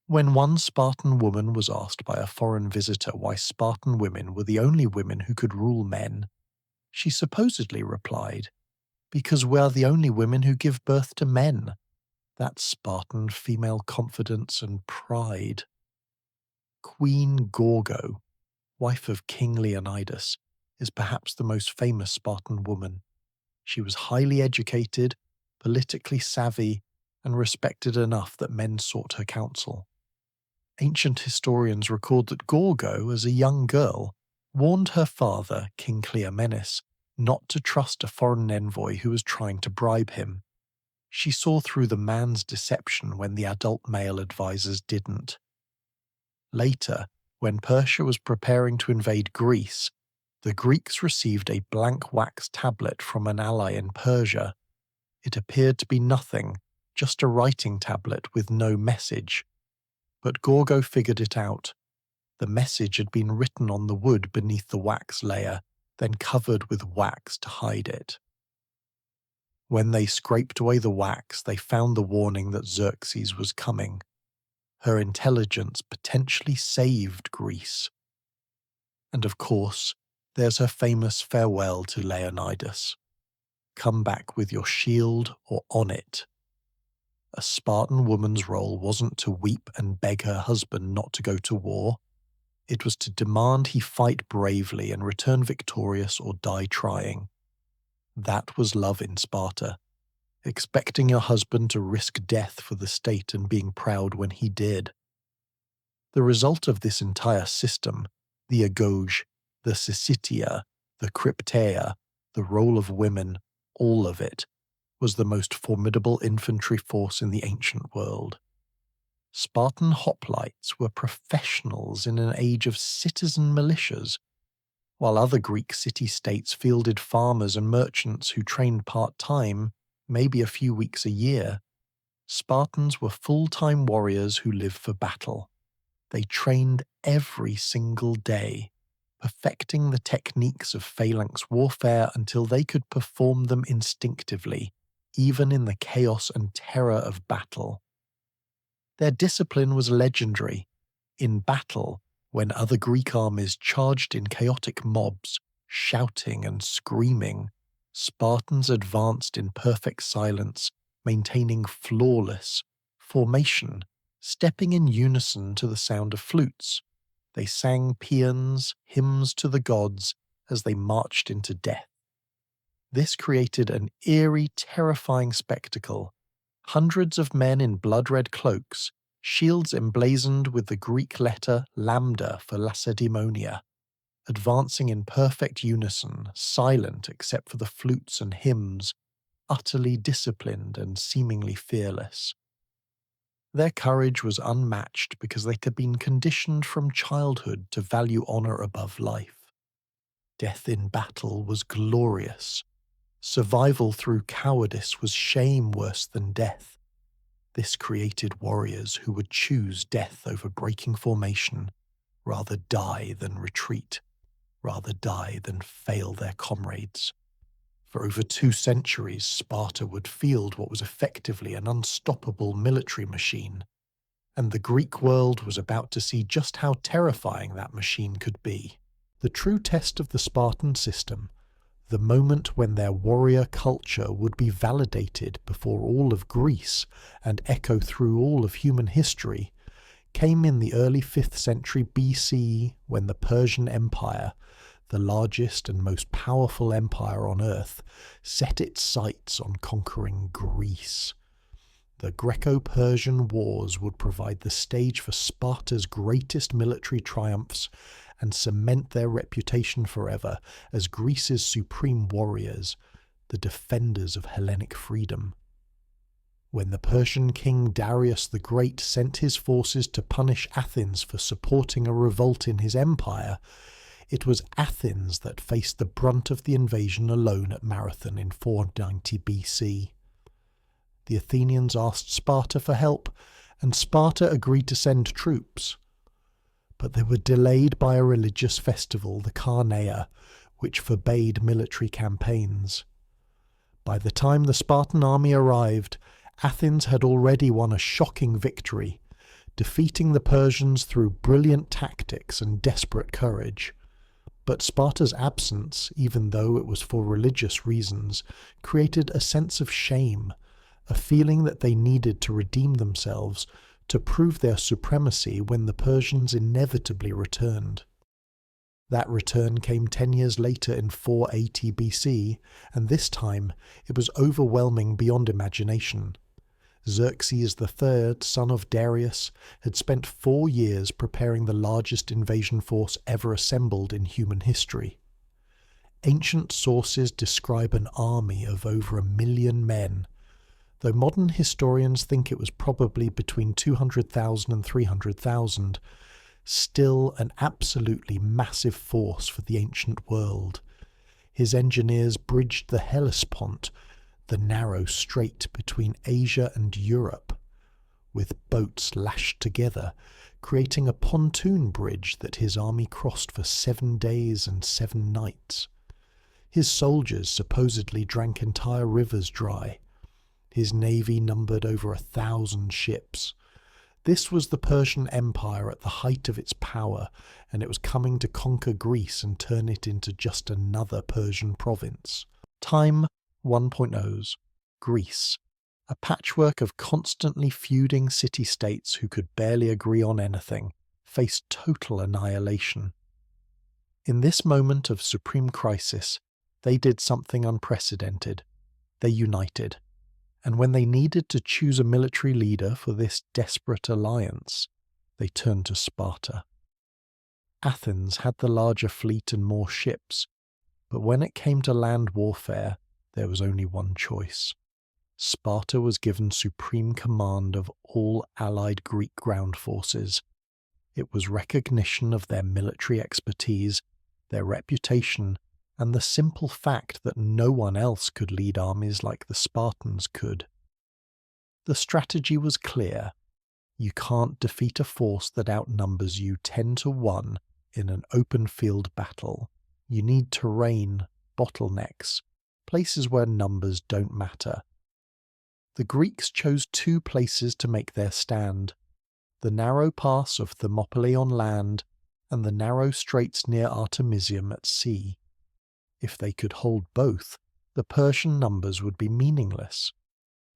When one Spartan woman was asked by a foreign visitor why Spartan women were the only women who could rule men, she supposedly replied, "Because we're the only women who give birth to men." That's Spartan female confidence and pride. Queen Gorgo, wife of King Leonidas, is perhaps the most famous Spartan woman. She was highly educated, politically savvy, and respected enough that men sought her counsel. Ancient historians record that Gorgo, as a young girl, warned her father, King Cleomenes, not to trust a foreign envoy who was trying to bribe him. She saw through the man's deception when the adult male advisors didn't. Later, when Persia was preparing to invade Greece, the Greeks received a blank wax tablet from an ally in Persia. It appeared to be nothing, just a writing tablet with no message. But Gorgo figured it out. The message had been written on the wood beneath the wax layer, then covered with wax to hide it. When they scraped away the wax, they found the warning that Xerxes was coming. Her intelligence potentially saved Greece. And of course, there's her famous farewell to Leonidas. "Come back with your shield or on it." A Spartan woman's role wasn't to weep and beg her husband not to go to war. It was to demand he fight bravely and return victorious or die trying. That was love in Sparta, expecting your husband to risk death for the state and being proud when he did. The result of this entire system, the Agoge, the Syssitia, the Crypteia, the role of women, all of it, was the most formidable infantry force in the ancient world. Spartan hoplites were professionals in an age of citizen militias, while other Greek city-states fielded farmers and merchants who trained part-time, maybe a few weeks a year. Spartans were full-time warriors who lived for battle. They trained every single day, perfecting the techniques of phalanx warfare until they could perform them instinctively, even in the chaos and terror of battle. Their discipline was legendary. In battle, when other Greek armies charged in chaotic mobs, shouting and screaming, Spartans advanced in perfect silence, maintaining flawless formation, stepping in unison to the sound of flutes. They sang paeans, hymns to the gods, as they marched into death. This created an eerie, terrifying spectacle. Hundreds of men in blood-red cloaks, shields emblazoned with the Greek letter lambda for Lacedaemonia, advancing in perfect unison, silent except for the flutes and hymns, utterly disciplined and seemingly fearless. Their courage was unmatched because they had been conditioned from childhood to value honor above life. Death in battle was glorious. Survival through cowardice was shame worse than death. This created warriors who would choose death over breaking formation, rather die than retreat, rather die than fail their comrades. For over 2 centuries, Sparta would field what was effectively an unstoppable military machine, and the Greek world was about to see just how terrifying that machine could be. The true test of the Spartan system, the moment when their warrior culture would be validated before all of Greece and echo through all of human history, came in the early 5th century BC, when the Persian Empire, the largest and most powerful empire on earth, set its sights on conquering Greece. The Greco-Persian Wars would provide the stage for Sparta's greatest military triumphs and cement their reputation forever as Greece's supreme warriors, the defenders of Hellenic freedom. When the Persian king Darius the Great sent his forces to punish Athens for supporting a revolt in his empire, it was Athens that faced the brunt of the invasion alone at Marathon in 490 BC. The Athenians asked Sparta for help, and Sparta agreed to send troops. But they were delayed by a religious festival, the Carneia, which forbade military campaigns. By the time the Spartan army arrived, Athens had already won a shocking victory, defeating the Persians through brilliant tactics and desperate courage. But Sparta's absence, even though it was for religious reasons, created a sense of shame, a feeling that they needed to redeem themselves, to prove their supremacy when the Persians inevitably returned. That return came 10 years later in 480 BC, and this time it was overwhelming beyond imagination. Xerxes III, son of Darius, had spent 4 years preparing the largest invasion force ever assembled in human history. Ancient sources describe an army of over 1 million men, though modern historians think it was probably between 200,000 and 300,000, still an absolutely massive force for the ancient world. His engineers bridged the Hellespont, the narrow strait between Asia and Europe, with boats lashed together, creating a pontoon bridge that his army crossed for 7 days and 7 nights. His soldiers supposedly drank entire rivers dry. His navy numbered over 1,000 ships. This was the Persian Empire at the height of its power, and it was coming to conquer Greece and turn it into just another Persian province. Time 1.0's Greece, a patchwork of constantly feuding city-states who could barely agree on anything, faced total annihilation. In this moment of supreme crisis, they did something unprecedented. They united. And when they needed to choose a military leader for this desperate alliance, they turned to Sparta. Athens had the larger fleet and more ships, but when it came to land warfare, there was only one choice. Sparta was given supreme command of all allied Greek ground forces. It was recognition of their military expertise, their reputation, and the simple fact that no one else could lead armies like the Spartans could. The strategy was clear. You can't defeat a force that outnumbers you 10 to 1 in an open field battle. You need terrain, bottlenecks, places where numbers don't matter. The Greeks chose 2 places to make their stand: the narrow pass of Thermopylae on land and the narrow straits near Artemisium at sea. If they could hold both, the Persian numbers would be meaningless.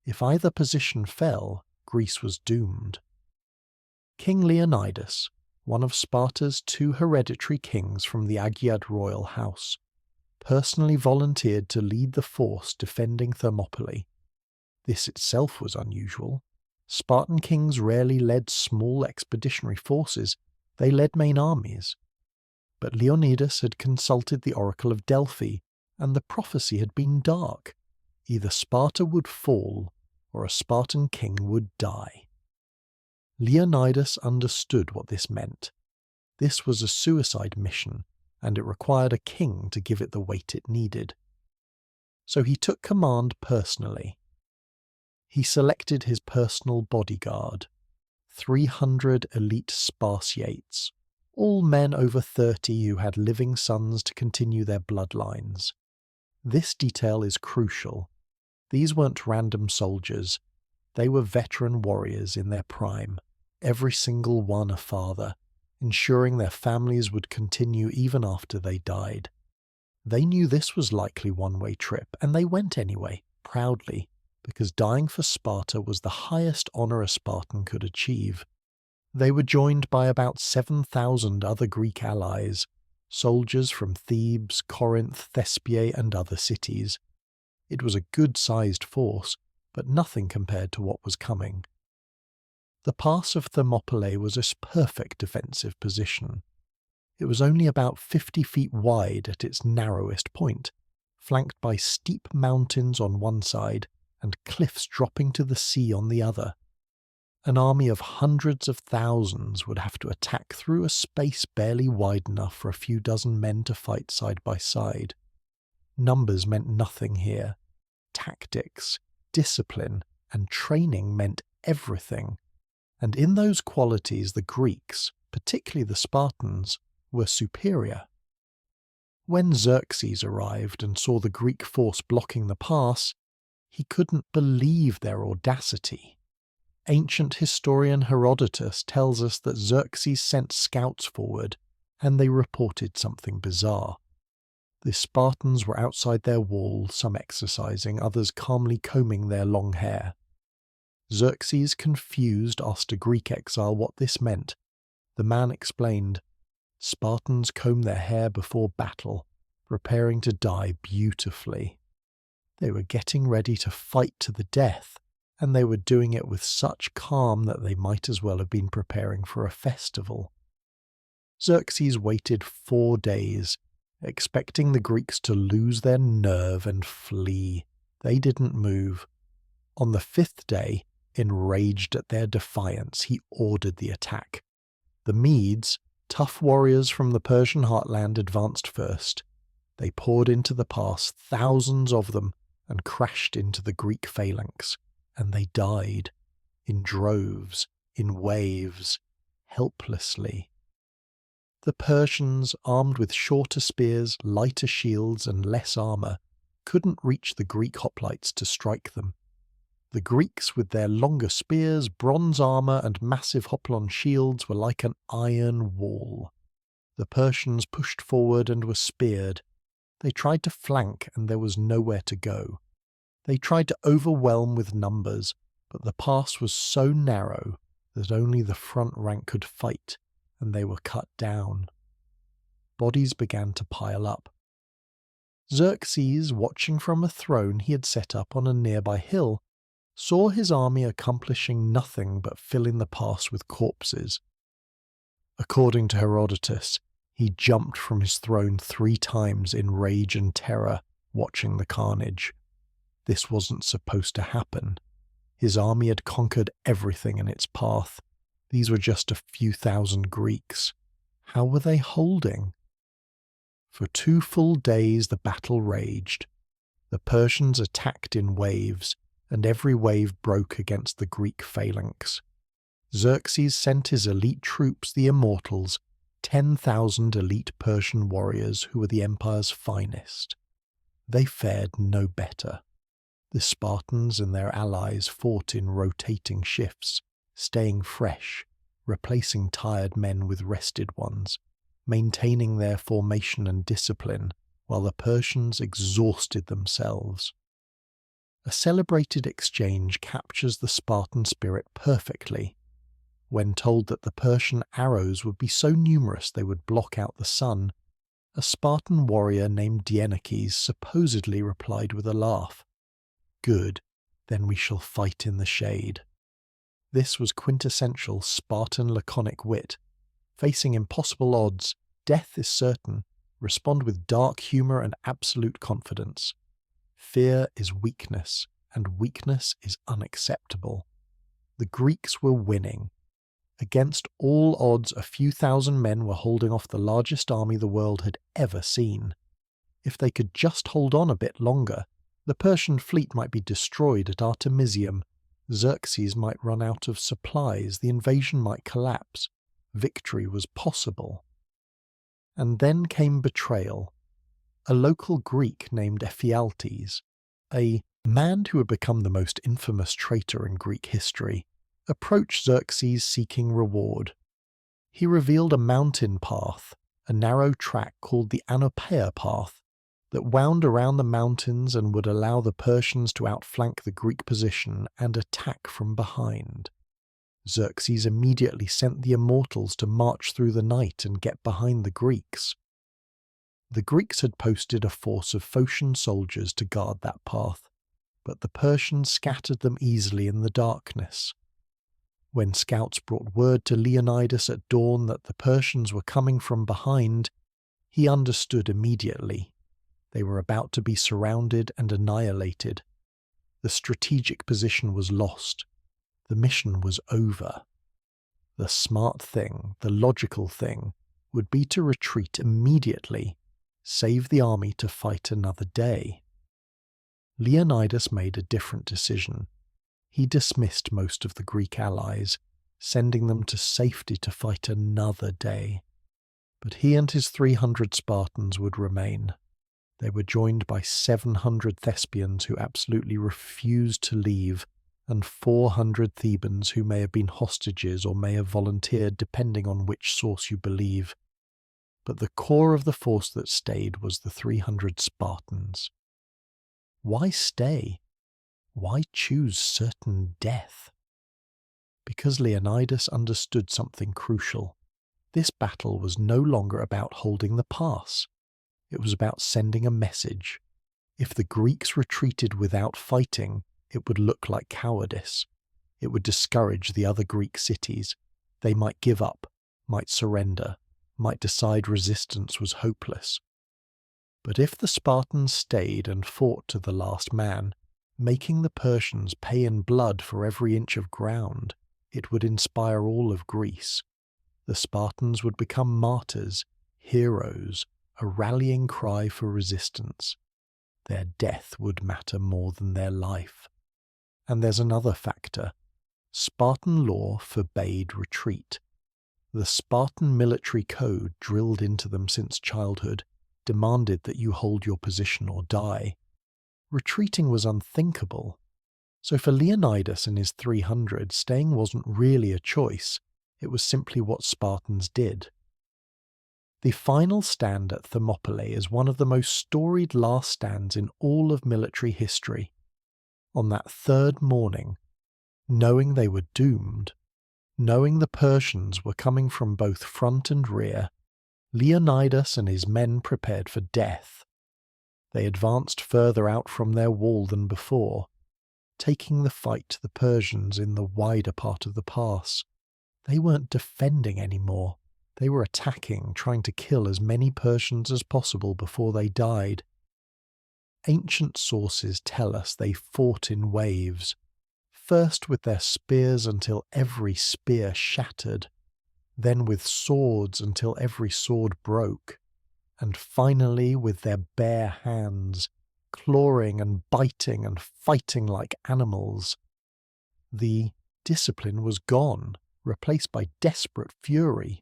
If either position fell, Greece was doomed. King Leonidas, one of Sparta's 2 hereditary kings from the Agiad royal house, personally volunteered to lead the force defending Thermopylae. This itself was unusual. Spartan kings rarely led small expeditionary forces, they led main armies. But Leonidas had consulted the oracle of Delphi, and the prophecy had been dark. Either Sparta would fall, or a Spartan king would die. Leonidas understood what this meant. This was a suicide mission, and it required a king to give it the weight it needed. So he took command personally. He selected his personal bodyguard, 300 elite Spartiates, all men over 30 who had living sons to continue their bloodlines. This detail is crucial. These weren't random soldiers. They were veteran warriors in their prime, every single one a father, ensuring their families would continue even after they died. They knew this was likely one-way trip, and they went anyway, proudly, because dying for Sparta was the highest honour a Spartan could achieve. They were joined by about 7,000 other Greek allies, soldiers from Thebes, Corinth, Thespiae, and other cities. It was a good-sized force, but nothing compared to what was coming. The pass of Thermopylae was a perfect defensive position. It was only about 50 feet wide at its narrowest point, flanked by steep mountains on one side and cliffs dropping to the sea on the other. An army of hundreds of thousands would have to attack through a space barely wide enough for a few dozen men to fight side by side. Numbers meant nothing here. Tactics, discipline, and training meant everything. And in those qualities the Greeks, particularly the Spartans, were superior. When Xerxes arrived and saw the Greek force blocking the pass, he couldn't believe their audacity. Ancient historian Herodotus tells us that Xerxes sent scouts forward, and they reported something bizarre. The Spartans were outside their wall, some exercising, others calmly combing their long hair. Xerxes, confused, asked a Greek exile what this meant. The man explained, "Spartans comb their hair before battle, preparing to die beautifully." They were getting ready to fight to the death, and they were doing it with such calm that they might as well have been preparing for a festival. Xerxes waited 4 days, expecting the Greeks to lose their nerve and flee. They didn't move. On the 5th day, enraged at their defiance, he ordered the attack. The Medes, tough warriors from the Persian heartland, advanced first. They poured into the pass, thousands of them, and crashed into the Greek phalanx, and they died, in droves, in waves, helplessly. The Persians, armed with shorter spears, lighter shields, and less armour, couldn't reach the Greek hoplites to strike them. The Greeks, with their longer spears, bronze armour, and massive hoplon shields, were like an iron wall. The Persians pushed forward and were speared. They tried to flank, and there was nowhere to go. They tried to overwhelm with numbers, but the pass was so narrow that only the front rank could fight, and they were cut down. Bodies began to pile up. Xerxes, watching from a throne he had set up on a nearby hill, saw his army accomplishing nothing but filling the pass with corpses. According to Herodotus, he jumped from his throne 3 times in rage and terror, watching the carnage. This wasn't supposed to happen. His army had conquered everything in its path. These were just a few thousand Greeks. How were they holding? For 2 full days the battle raged. The Persians attacked in waves, and every wave broke against the Greek phalanx. Xerxes sent his elite troops, the Immortals, 10,000 elite Persian warriors who were the empire's finest. They fared no better. The Spartans and their allies fought in rotating shifts, staying fresh, replacing tired men with rested ones, maintaining their formation and discipline, while the Persians exhausted themselves. A celebrated exchange captures the Spartan spirit perfectly. When told that the Persian arrows would be so numerous they would block out the sun, a Spartan warrior named Dienekes supposedly replied with a laugh, "Good, then we shall fight in the shade." This was quintessential Spartan laconic wit. Facing impossible odds, death is certain. Respond with dark humour and absolute confidence. Fear is weakness, and weakness is unacceptable. The Greeks were winning. Against all odds, a few thousand men were holding off the largest army the world had ever seen. If they could just hold on a bit longer, the Persian fleet might be destroyed at Artemisium, Xerxes might run out of supplies, the invasion might collapse, victory was possible. And then came betrayal. A local Greek named Ephialtes, a man who had become the most infamous traitor in Greek history, approached Xerxes seeking reward. He revealed a mountain path, a narrow track called the Anopeia path, that wound around the mountains and would allow the Persians to outflank the Greek position and attack from behind. Xerxes immediately sent the Immortals to march through the night and get behind the Greeks. The Greeks had posted a force of Phocian soldiers to guard that path, but the Persians scattered them easily in the darkness. When scouts brought word to Leonidas at dawn that the Persians were coming from behind, he understood immediately. They were about to be surrounded and annihilated. The strategic position was lost. The mission was over. The smart thing, the logical thing, would be to retreat immediately, save the army to fight another day. Leonidas made a different decision. He dismissed most of the Greek allies, sending them to safety to fight another day. But he and his 300 Spartans would remain. They were joined by 700 Thespians who absolutely refused to leave, and 400 Thebans who may have been hostages or may have volunteered depending on which source you believe. But the core of the force that stayed was the 300 Spartans. Why stay? Why choose certain death? Because Leonidas understood something crucial. This battle was no longer about holding the pass. It was about sending a message. If the Greeks retreated without fighting, it would look like cowardice. It would discourage the other Greek cities. They might give up, might surrender, might decide resistance was hopeless. But if the Spartans stayed and fought to the last man, making the Persians pay in blood for every inch of ground, it would inspire all of Greece. The Spartans would become martyrs, heroes, a rallying cry for resistance. Their death would matter more than their life. And there's another factor. Spartan law forbade retreat. The Spartan military code, drilled into them since childhood, demanded that you hold your position or die. Retreating was unthinkable. So for Leonidas and his 300, staying wasn't really a choice. It was simply what Spartans did. The final stand at Thermopylae is one of the most storied last stands in all of military history. On that third morning, knowing they were doomed, knowing the Persians were coming from both front and rear, Leonidas and his men prepared for death. They advanced further out from their wall than before, taking the fight to the Persians in the wider part of the pass. They weren't defending anymore. They were attacking, trying to kill as many Persians as possible before they died. Ancient sources tell us they fought in waves, first with their spears until every spear shattered, then with swords until every sword broke, and finally with their bare hands, clawing and biting and fighting like animals. The discipline was gone, replaced by desperate fury.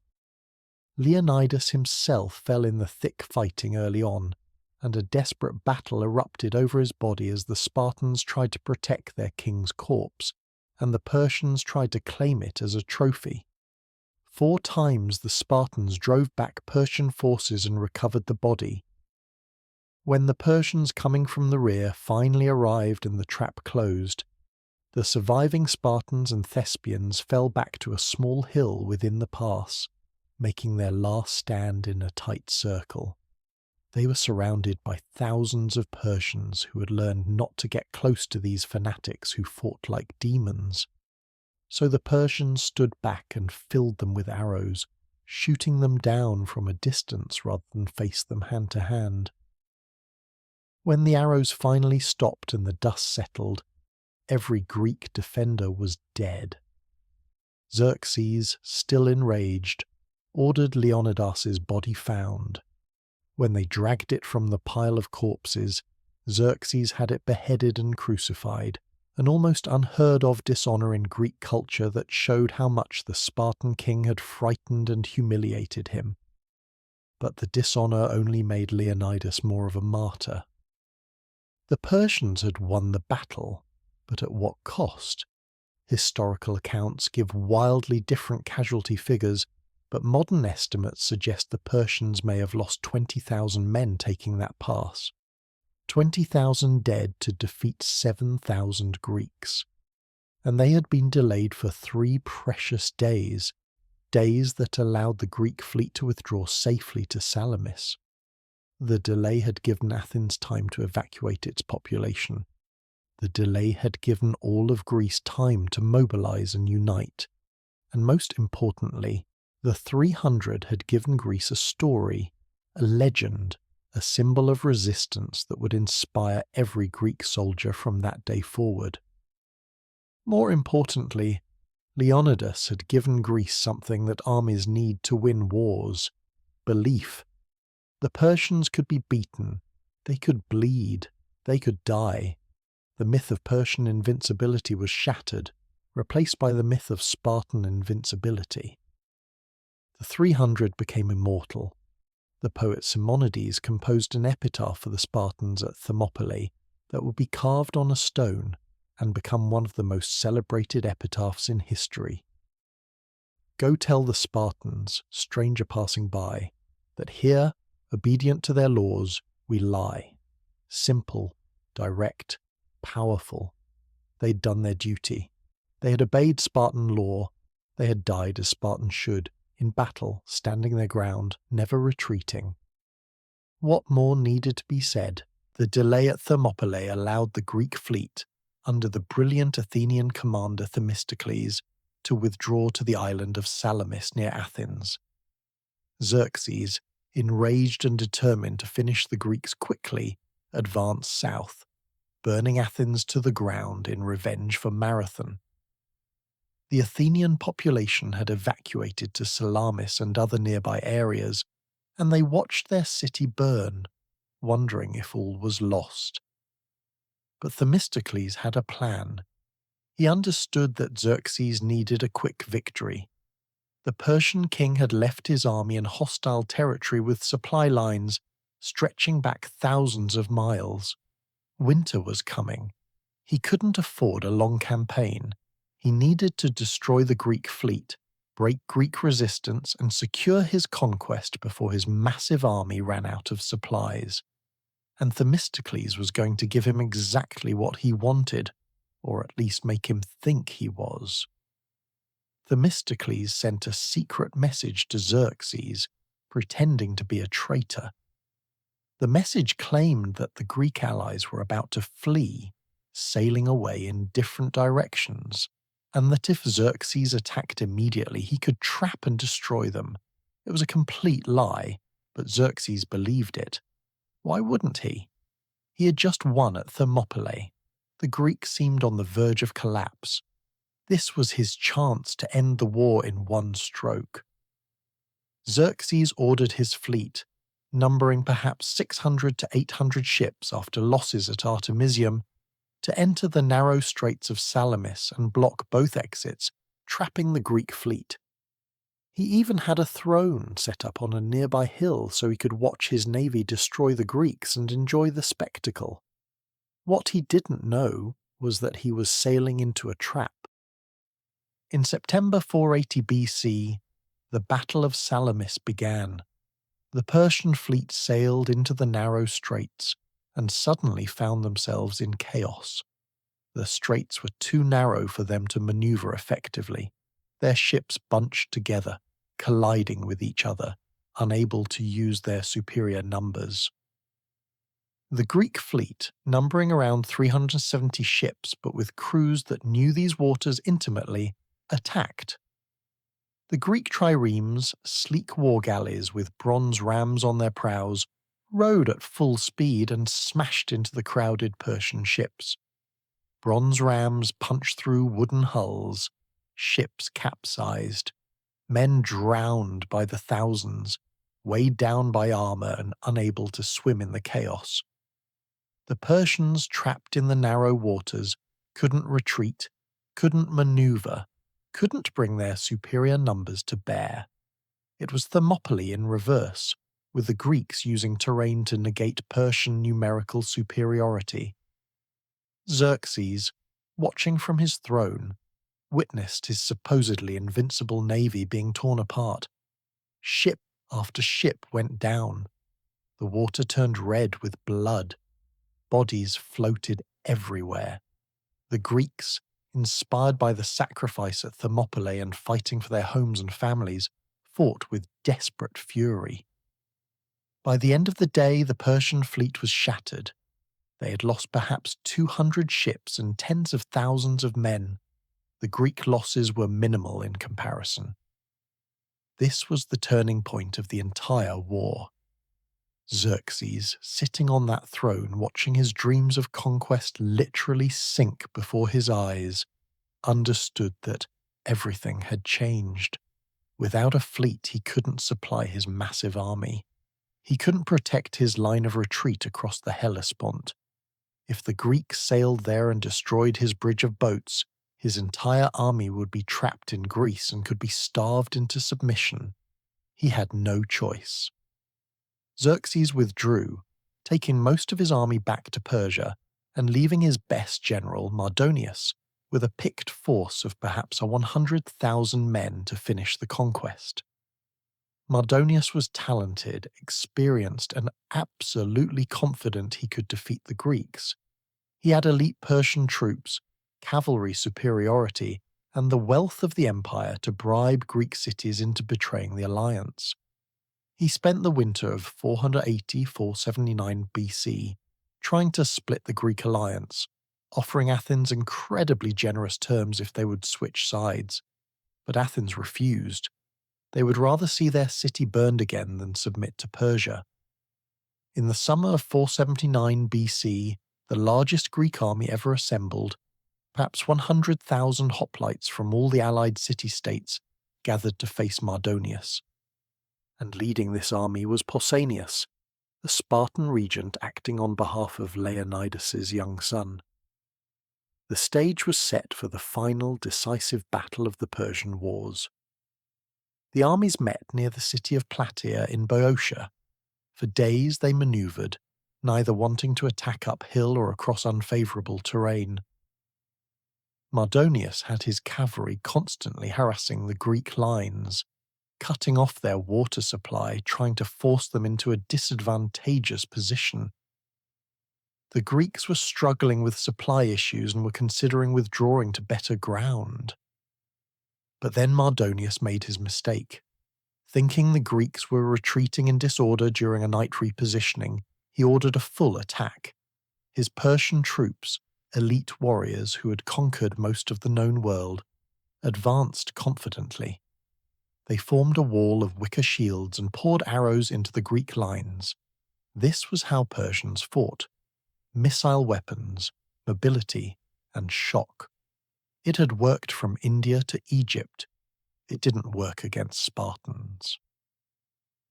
Leonidas himself fell in the thick fighting early on, and a desperate battle erupted over his body as the Spartans tried to protect their king's corpse, and the Persians tried to claim it as a trophy. 4 times the Spartans drove back Persian forces and recovered the body. When the Persians coming from the rear finally arrived and the trap closed, the surviving Spartans and Thespians fell back to a small hill within the pass, making their last stand in a tight circle. They were surrounded by thousands of Persians who had learned not to get close to these fanatics who fought like demons. So the Persians stood back and filled them with arrows, shooting them down from a distance rather than face them hand to hand. When the arrows finally stopped and the dust settled, every Greek defender was dead. Xerxes, still enraged, ordered Leonidas's body found. When they dragged it from the pile of corpses, Xerxes had it beheaded and crucified, an almost unheard-of dishonour in Greek culture that showed how much the Spartan king had frightened and humiliated him. But the dishonour only made Leonidas more of a martyr. The Persians had won the battle, but at what cost? Historical accounts give wildly different casualty figures, but modern estimates suggest the Persians may have lost 20,000 men taking that pass. 20,000 dead to defeat 7,000 Greeks. And they had been delayed for 3 precious days, days that allowed the Greek fleet to withdraw safely to Salamis. The delay had given Athens time to evacuate its population. The delay had given all of Greece time to mobilize and unite. And most importantly, the 300 had given Greece a story, a legend, a symbol of resistance that would inspire every Greek soldier from that day forward. More importantly, Leonidas had given Greece something that armies need to win wars: belief. The Persians could be beaten, they could bleed, they could die. The myth of Persian invincibility was shattered, replaced by the myth of Spartan invincibility. The 300 became immortal. The poet Simonides composed an epitaph for the Spartans at Thermopylae that would be carved on a stone and become one of the most celebrated epitaphs in history. Go tell the Spartans, stranger passing by, that here, obedient to their laws, we lie. Simple, direct, powerful. They'd done their duty. They had obeyed Spartan law. They had died as Spartans should, in battle, standing their ground, never retreating. What more needed to be said? The delay at Thermopylae allowed the Greek fleet, under the brilliant Athenian commander Themistocles, to withdraw to the island of Salamis near Athens. Xerxes, enraged and determined to finish the Greeks quickly, advanced south, burning Athens to the ground in revenge for Marathon. The Athenian population had evacuated to Salamis and other nearby areas, and they watched their city burn, wondering if all was lost. But Themistocles had a plan. He understood that Xerxes needed a quick victory. The Persian king had left his army in hostile territory with supply lines stretching back thousands of miles. Winter was coming. He couldn't afford a long campaign. He needed to destroy the Greek fleet, break Greek resistance, and secure his conquest before his massive army ran out of supplies. And Themistocles was going to give him exactly what he wanted, or at least make him think he was. Themistocles sent a secret message to Xerxes, pretending to be a traitor. The message claimed that the Greek allies were about to flee, sailing away in different directions, and that if Xerxes attacked immediately, he could trap and destroy them. It was a complete lie, but Xerxes believed it. Why wouldn't he? He had just won at Thermopylae. The Greeks seemed on the verge of collapse. This was his chance to end the war in one stroke. Xerxes ordered his fleet, numbering perhaps 600 to 800 ships after losses at Artemisium, to enter the narrow straits of Salamis and block both exits, trapping the Greek fleet. He even had a throne set up on a nearby hill so he could watch his navy destroy the Greeks and enjoy the spectacle. What he didn't know was that he was sailing into a trap. In September 480 BC, the Battle of Salamis began. The Persian fleet sailed into the narrow straits and suddenly found themselves in chaos. The straits were too narrow for them to maneuver effectively. Their ships bunched together, colliding with each other, unable to use their superior numbers. The Greek fleet, numbering around 370 ships but with crews that knew these waters intimately, attacked. The Greek triremes, sleek war galleys with bronze rams on their prows, rowed at full speed and smashed into the crowded Persian ships. Bronze rams punched through wooden hulls, ships capsized, men drowned by the thousands, weighed down by armor and unable to swim in the chaos. The Persians, trapped in the narrow waters, couldn't retreat, couldn't maneuver, couldn't bring their superior numbers to bear. It was Thermopylae in reverse, with the Greeks using terrain to negate Persian numerical superiority. Xerxes, watching from his throne, witnessed his supposedly invincible navy being torn apart. Ship after ship went down. The water turned red with blood. bodies floated everywhere. The Greeks, inspired by the sacrifice at Thermopylae and fighting for their homes and families, fought with desperate fury. By the end of the day, the Persian fleet was shattered. They had lost perhaps 200 ships and tens of thousands of men. The Greek losses were minimal in comparison. This was the turning point of the entire war. Xerxes, sitting on that throne watching his dreams of conquest literally sink before his eyes, understood that everything had changed. Without a fleet, he couldn't supply his massive army. He couldn't protect his line of retreat across the Hellespont. If the Greeks sailed there and destroyed his bridge of boats, his entire army would be trapped in Greece and could be starved into submission. He had no choice. Xerxes withdrew, taking most of his army back to Persia and leaving his best general, Mardonius, with a picked force of perhaps 100,000 men to finish the conquest. Mardonius was talented, experienced, and absolutely confident he could defeat the Greeks. He had elite Persian troops, cavalry superiority, and the wealth of the empire to bribe Greek cities into betraying the alliance. He spent the winter of 480–479 BC trying to split the Greek alliance, offering Athens incredibly generous terms if they would switch sides. But Athens refused. They would rather see their city burned again than submit to Persia. In the summer of 479 BC, the largest Greek army ever assembled, perhaps 100,000 hoplites from all the allied city-states gathered to face Mardonius. And leading this army was Pausanias, the Spartan regent acting on behalf of Leonidas's young son. The stage was set for the final decisive battle of the Persian Wars. The armies met near the city of PLATAEA in Boeotia. For days they manoeuvred, neither wanting to attack uphill or across unfavourable terrain. Mardonius had his cavalry constantly harassing the Greek lines, cutting off their water supply, trying to force them into a disadvantageous position. The Greeks were struggling with supply issues and were considering withdrawing to better ground. But then Mardonius made his mistake. Thinking the Greeks were retreating in disorder during a night repositioning, he ordered a full attack. His Persian troops, elite warriors who had conquered most of the known world, advanced confidently. They formed a wall of wicker shields and poured arrows into the Greek lines. This was how Persians fought: missile weapons, mobility, and shock. It had worked from India to Egypt. It didn't work against Spartans.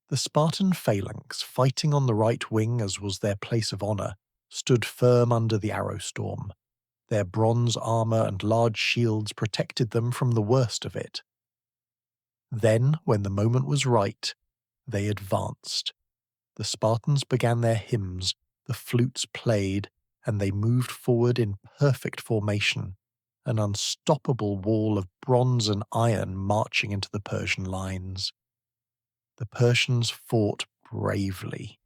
The Spartan phalanx, fighting on the right wing as was their place of honour, stood firm under the arrow storm. Their bronze armour and large shields protected them from the worst of it. Then, when the moment was right, they advanced. The Spartans began their hymns, the flutes played, and they moved forward in perfect formation, an unstoppable wall of bronze and iron marching into the Persian lines. The Persians fought bravely.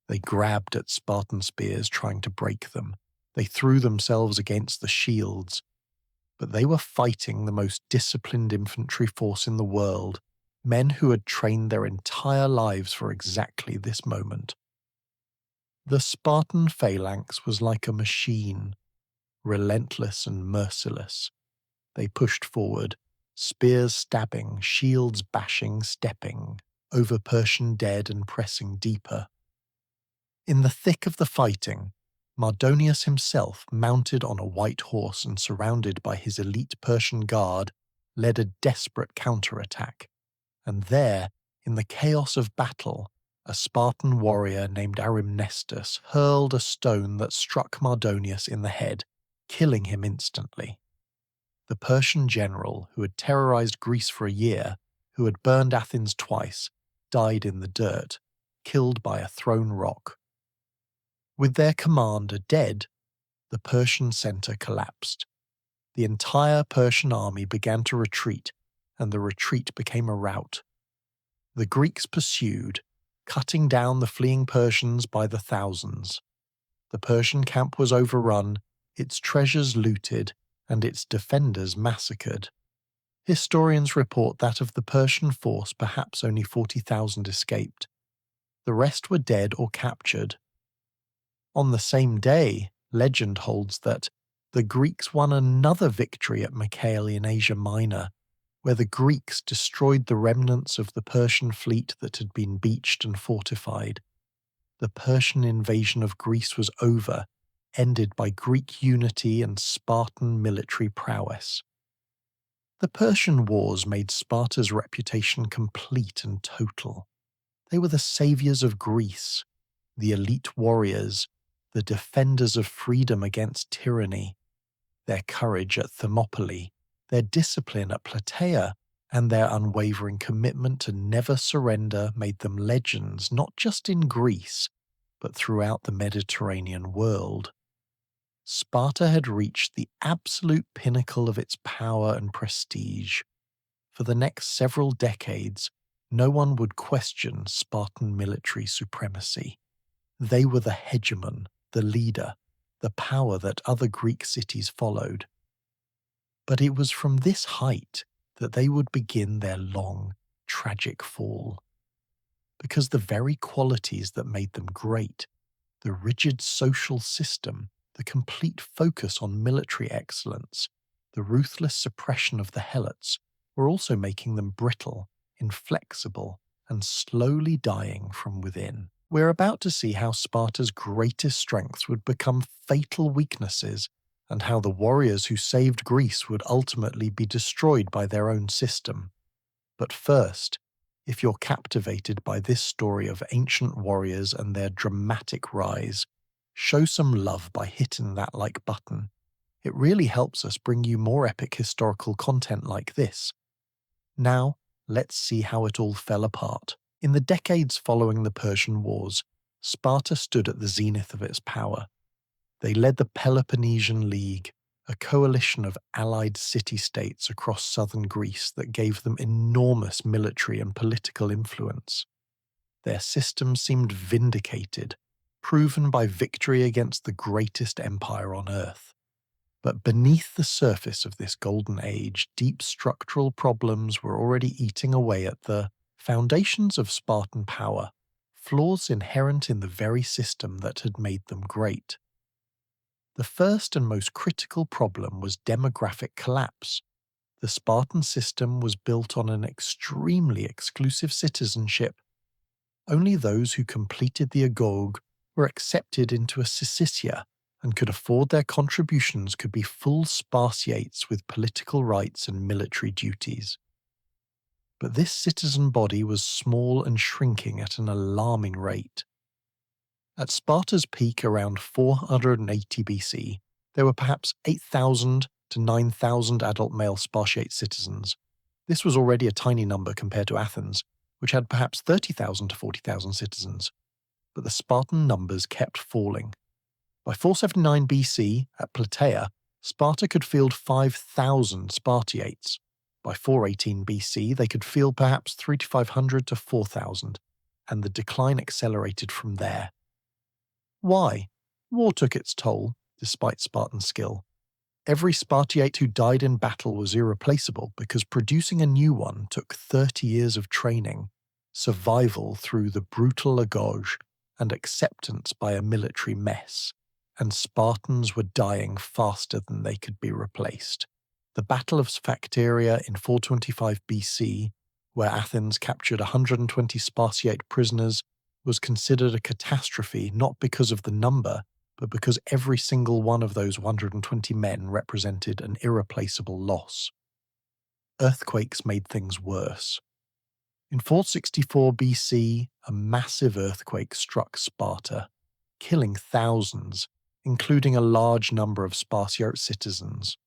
They grabbed at Spartan spears, trying to break them. They threw themselves against the shields. But they were fighting the most disciplined infantry force in the world, men who had trained their entire lives for exactly this moment. The Spartan phalanx was like a machine, relentless and merciless. They pushed forward, spears stabbing, shields bashing, stepping, over Persian dead and pressing deeper. In the thick of the fighting, Mardonius himself, mounted on a white horse and surrounded by his elite Persian guard, led a desperate counterattack. And there, in the chaos of battle, a Spartan warrior named Arimnestus hurled a stone that struck Mardonius in the head, killing him instantly. The Persian general, who had terrorized Greece for a year, who had burned Athens twice, died in the dirt, killed by a thrown rock. With their commander dead, the Persian center collapsed. The entire Persian army began to retreat, and the retreat became a rout. The Greeks pursued, cutting down the fleeing Persians by the thousands. The Persian camp was overrun, its treasures looted, and its defenders massacred. Historians report that of the Persian force perhaps only 40,000 escaped. The rest were dead or captured. On the same day, legend holds that the Greeks won another victory at Mycale in Asia Minor, where the Greeks destroyed the remnants of the Persian fleet that had been beached and fortified. The Persian invasion of Greece was over, ended by Greek unity and Spartan military prowess. The Persian Wars made Sparta's reputation complete and total. They were the saviors of Greece, the elite warriors, the defenders of freedom against tyranny. Their courage at Thermopylae, their discipline at PLATAEA, and their unwavering commitment to never surrender made them legends not just in Greece, but throughout the Mediterranean world. Sparta had reached the absolute pinnacle of its power and prestige. For the next several decades, no one would question Spartan military supremacy. They were the hegemon, the leader, the power that other Greek cities followed. But it was from this height that they would begin their long, tragic fall. Because the very qualities that made them great, the rigid social system, the complete focus on military excellence, the ruthless suppression of the helots, were also making them brittle, inflexible, and slowly dying from within. We're about to see how Sparta's greatest strengths would become fatal weaknesses, and how the warriors who saved Greece would ultimately be destroyed by their own system. But first, if you're captivated by this story of ancient warriors and their dramatic rise, show some love by hitting that like button. It really helps us bring you more epic historical content like this. Now, let's see how it all fell apart. In the decades following the Persian Wars, Sparta stood at the zenith of its power. They led the Peloponnesian League, a coalition of allied city-states across southern Greece that gave them enormous military and political influence. Their system seemed vindicated, proven by victory against the greatest empire on earth. But beneath the surface of this golden age, deep structural problems were already eating away at the foundations of Spartan power, flaws inherent in the very system that had made them great. The first and most critical problem was demographic collapse. The Spartan system was built on an extremely exclusive citizenship. Only those who completed the Agoge were accepted into a syssitia and could afford their contributions could be full Spartiates with political rights and military duties. But this citizen body was small and shrinking at an alarming rate. At Sparta's peak around 480 BC, there were perhaps 8,000 to 9,000 adult male Spartiate citizens. This was already a tiny number compared to Athens, which had perhaps 30,000 to 40,000 citizens. But the Spartan numbers kept falling. By 479 BC, at PLATAEA, Sparta could field 5,000 Spartiates. By 418 BC, they could field perhaps 3,500 to 4,000, and the decline accelerated from there. Why? War took its toll, despite Spartan skill. Every Spartiate who died in battle was irreplaceable because producing a new one took 30 years of training, survival through the brutal Agoge, and acceptance by a military mess, and Spartans were dying faster than they could be replaced. The Battle of Sphacteria in 425 BC, where Athens captured 120 Spartiate prisoners, was considered a catastrophe not because of the number, but because every single one of those 120 men represented an irreplaceable loss. Earthquakes made things worse. In 464 BC, a massive earthquake struck Sparta, killing thousands, including a large number of Spartiate citizens.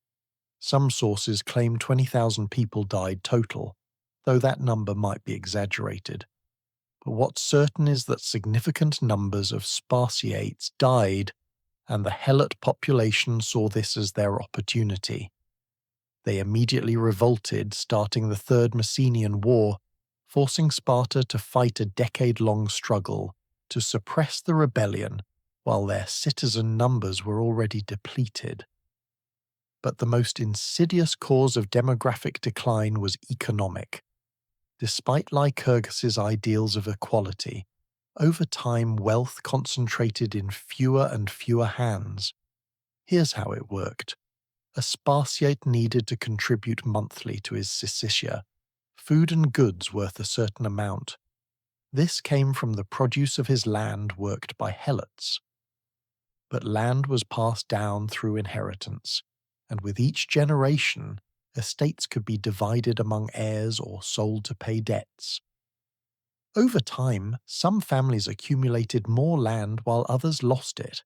Some sources claim 20,000 people died total, though that number might be exaggerated. But what's certain is that significant numbers of Spartiates died, and the Helot population saw this as their opportunity. They immediately revolted, starting the Third Messenian War, forcing Sparta to fight a decade-long struggle to suppress the rebellion while their citizen numbers were already depleted. But the most insidious cause of demographic decline was economic. Despite Lycurgus's ideals of equality, over time wealth concentrated in fewer and fewer hands. Here's how it worked. A Spartiate needed to contribute monthly to his syssitia, food and goods worth a certain amount. This came from the produce of his land worked by helots. But land was passed down through inheritance, and with each generation, estates could be divided among heirs or sold to pay debts. Over time, some families accumulated more land while others lost it.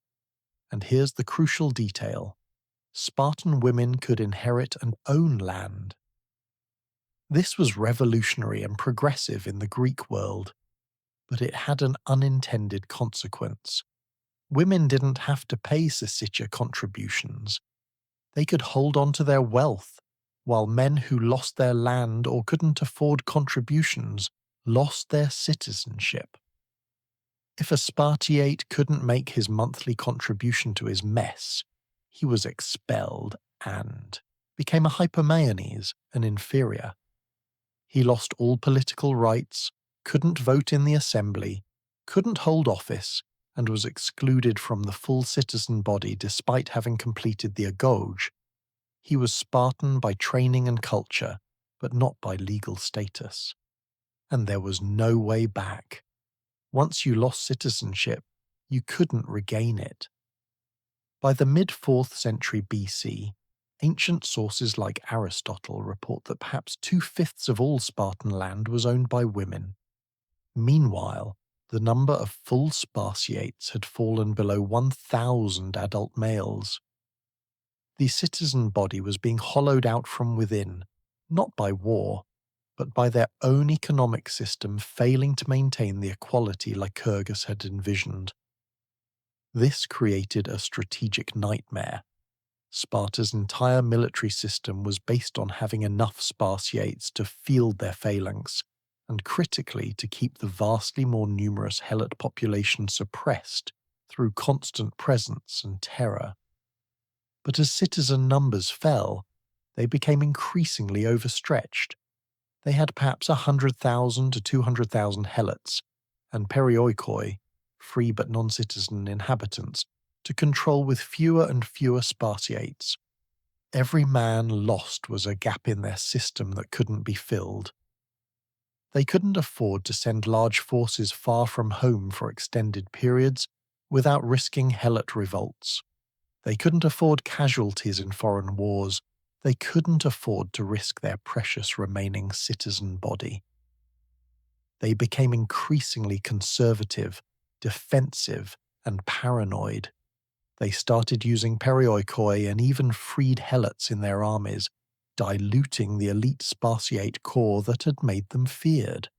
And here's the crucial detail. Spartan women could inherit and own land. This was revolutionary and progressive in the Greek world, but it had an unintended consequence. Women didn't have to pay syssitia contributions. They could hold on to their wealth, while men who lost their land or couldn't afford contributions lost their citizenship. If a Spartiate couldn't make his monthly contribution to his mess, he was expelled and became a hypomenes, an inferior. He lost all political rights, couldn't vote in the assembly, couldn't hold office, and was excluded from the full citizen body despite having completed the Agoge. He was Spartan by training and culture, but not by legal status. And there was no way back. Once you lost citizenship, you couldn't regain it. By the mid-4th century BC, ancient sources like Aristotle report that perhaps 2/5 of all Spartan land was owned by women. Meanwhile, the number of full Spartiates had fallen below 1,000 adult males. The citizen body was being hollowed out from within, not by war, but by their own economic system failing to maintain the equality Lycurgus had envisioned. This created a strategic nightmare. Sparta's entire military system was based on having enough Spartiates to field their phalanx, and critically to keep the vastly more numerous helot population suppressed through constant presence and terror. But as citizen numbers fell, they became increasingly overstretched. They had perhaps 100,000 to 200,000 helots, and perioikoi, free but non-citizen inhabitants, to control with fewer and fewer Spartiates. Every man lost was a gap in their system that couldn't be filled. They couldn't afford to send large forces far from home for extended periods without risking helot revolts. They couldn't afford casualties in foreign wars. They couldn't afford to risk their precious remaining citizen body. They became increasingly conservative, defensive, and paranoid. They started using perioikoi and even freed helots in their armies, diluting the elite Spartiate core that had made them feared.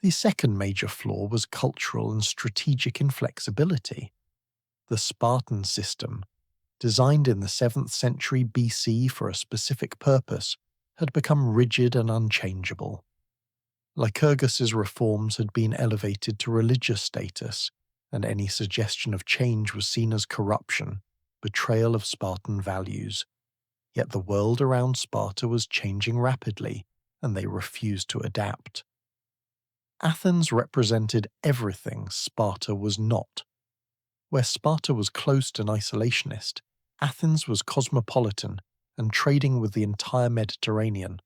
The second major flaw was cultural and strategic inflexibility. The Spartan system, designed in the 7th century BC for a specific purpose, had become rigid and unchangeable. Lycurgus's reforms had been elevated to religious status, and any suggestion of change was seen as corruption, betrayal of Spartan values. Yet the world around Sparta was changing rapidly, and they refused to adapt. Athens represented everything Sparta was not. Where Sparta was closed and isolationist, Athens was cosmopolitan and trading with the entire Mediterranean.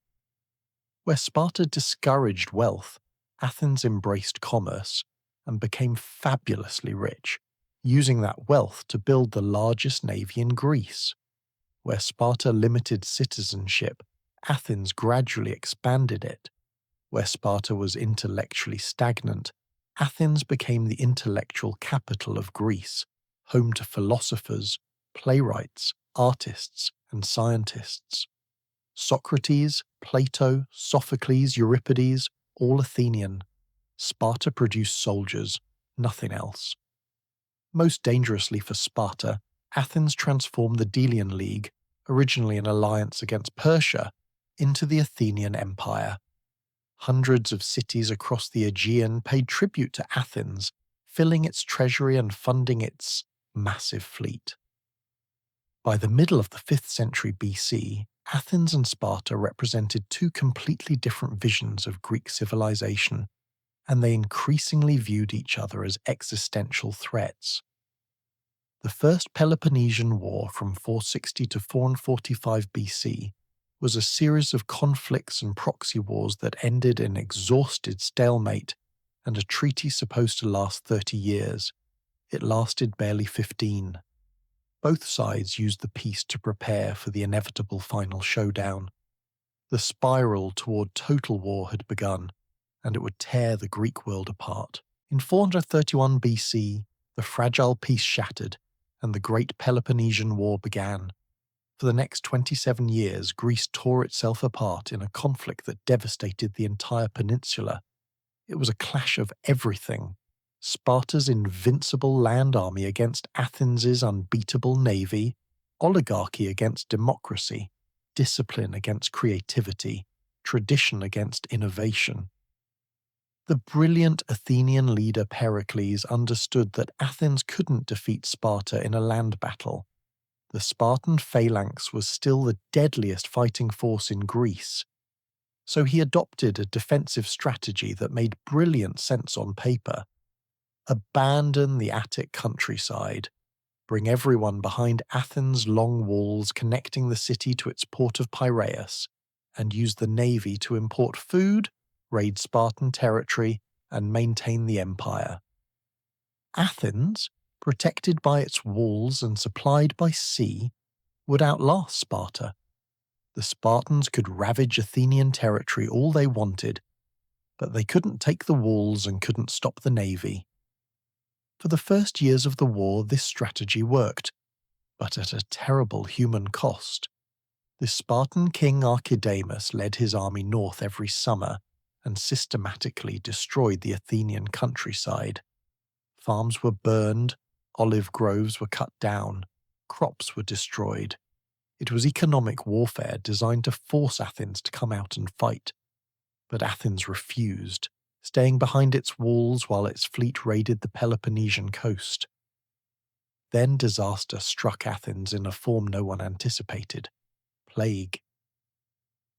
Where Sparta discouraged wealth, Athens embraced commerce and became fabulously rich, using that wealth to build the largest navy in Greece. Where Sparta limited citizenship, Athens gradually expanded it. Where Sparta was intellectually stagnant, Athens became the intellectual capital of Greece, home to philosophers, playwrights, artists, and scientists. Socrates, Plato, Sophocles, Euripides, all Athenian. Sparta produced soldiers, nothing else. Most dangerously for Sparta, Athens transformed the Delian League, originally an alliance against Persia, into the Athenian Empire. Hundreds of cities across the Aegean paid tribute to Athens, filling its treasury and funding its massive fleet. By the middle of the 5th century BC, Athens and Sparta represented two completely different visions of Greek civilization, and they increasingly viewed each other as existential threats. The First Peloponnesian War from 460 to 445 BC was a series of conflicts and proxy wars that ended in exhausted stalemate and a treaty supposed to last 30 years. It lasted barely 15. Both sides used the peace to prepare for the inevitable final showdown. The spiral toward total war had begun, and it would tear the Greek world apart. In 431 BC, the fragile peace shattered, and the Great Peloponnesian War began. For the next 27 years, Greece tore itself apart in a conflict that devastated the entire peninsula. It was a clash of everything: Sparta's invincible land army against Athens's unbeatable navy, oligarchy against democracy, discipline against creativity, tradition against innovation. The brilliant Athenian leader Pericles understood that Athens couldn't defeat Sparta in a land battle. The Spartan phalanx was still the deadliest fighting force in Greece. So he adopted a defensive strategy that made brilliant sense on paper. Abandon the Attic countryside, bring everyone behind Athens' long walls connecting the city to its port of Piraeus, and use the navy to import food, raid Spartan territory, and maintain the empire. Athens, protected by its walls and supplied by sea, would outlast Sparta. The Spartans could ravage Athenian territory all they wanted, but they couldn't take the walls and couldn't stop the navy. For the first years of the war, this strategy worked, but at a terrible human cost. The Spartan king Archidamus led his army north every summer and systematically destroyed the Athenian countryside. Farms were burned, olive groves were cut down, crops were destroyed. It was economic warfare designed to force Athens to come out and fight. But Athens refused, staying behind its walls while its fleet raided the Peloponnesian coast. Then disaster struck Athens in a form no one anticipated: plague.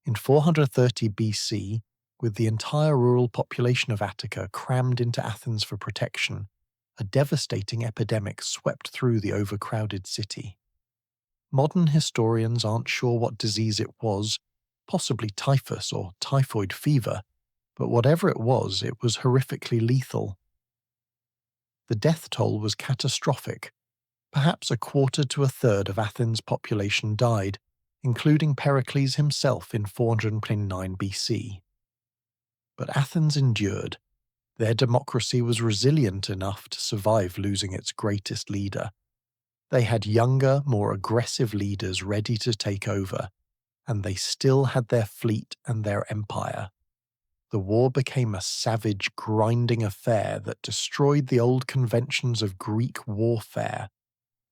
In 430 BC, with the entire rural population of Attica crammed into Athens for protection, a devastating epidemic swept through the overcrowded city. Modern historians aren't sure what disease it was, possibly typhus or typhoid fever, but whatever it was horrifically lethal. The death toll was catastrophic. Perhaps a quarter to a third of Athens' population died, including Pericles himself in 429 BC. But Athens endured. Their democracy was resilient enough to survive losing its greatest leader. They had younger, more aggressive leaders ready to take over, and they still had their fleet and their empire. The war became a savage, grinding affair that destroyed the old conventions of Greek warfare.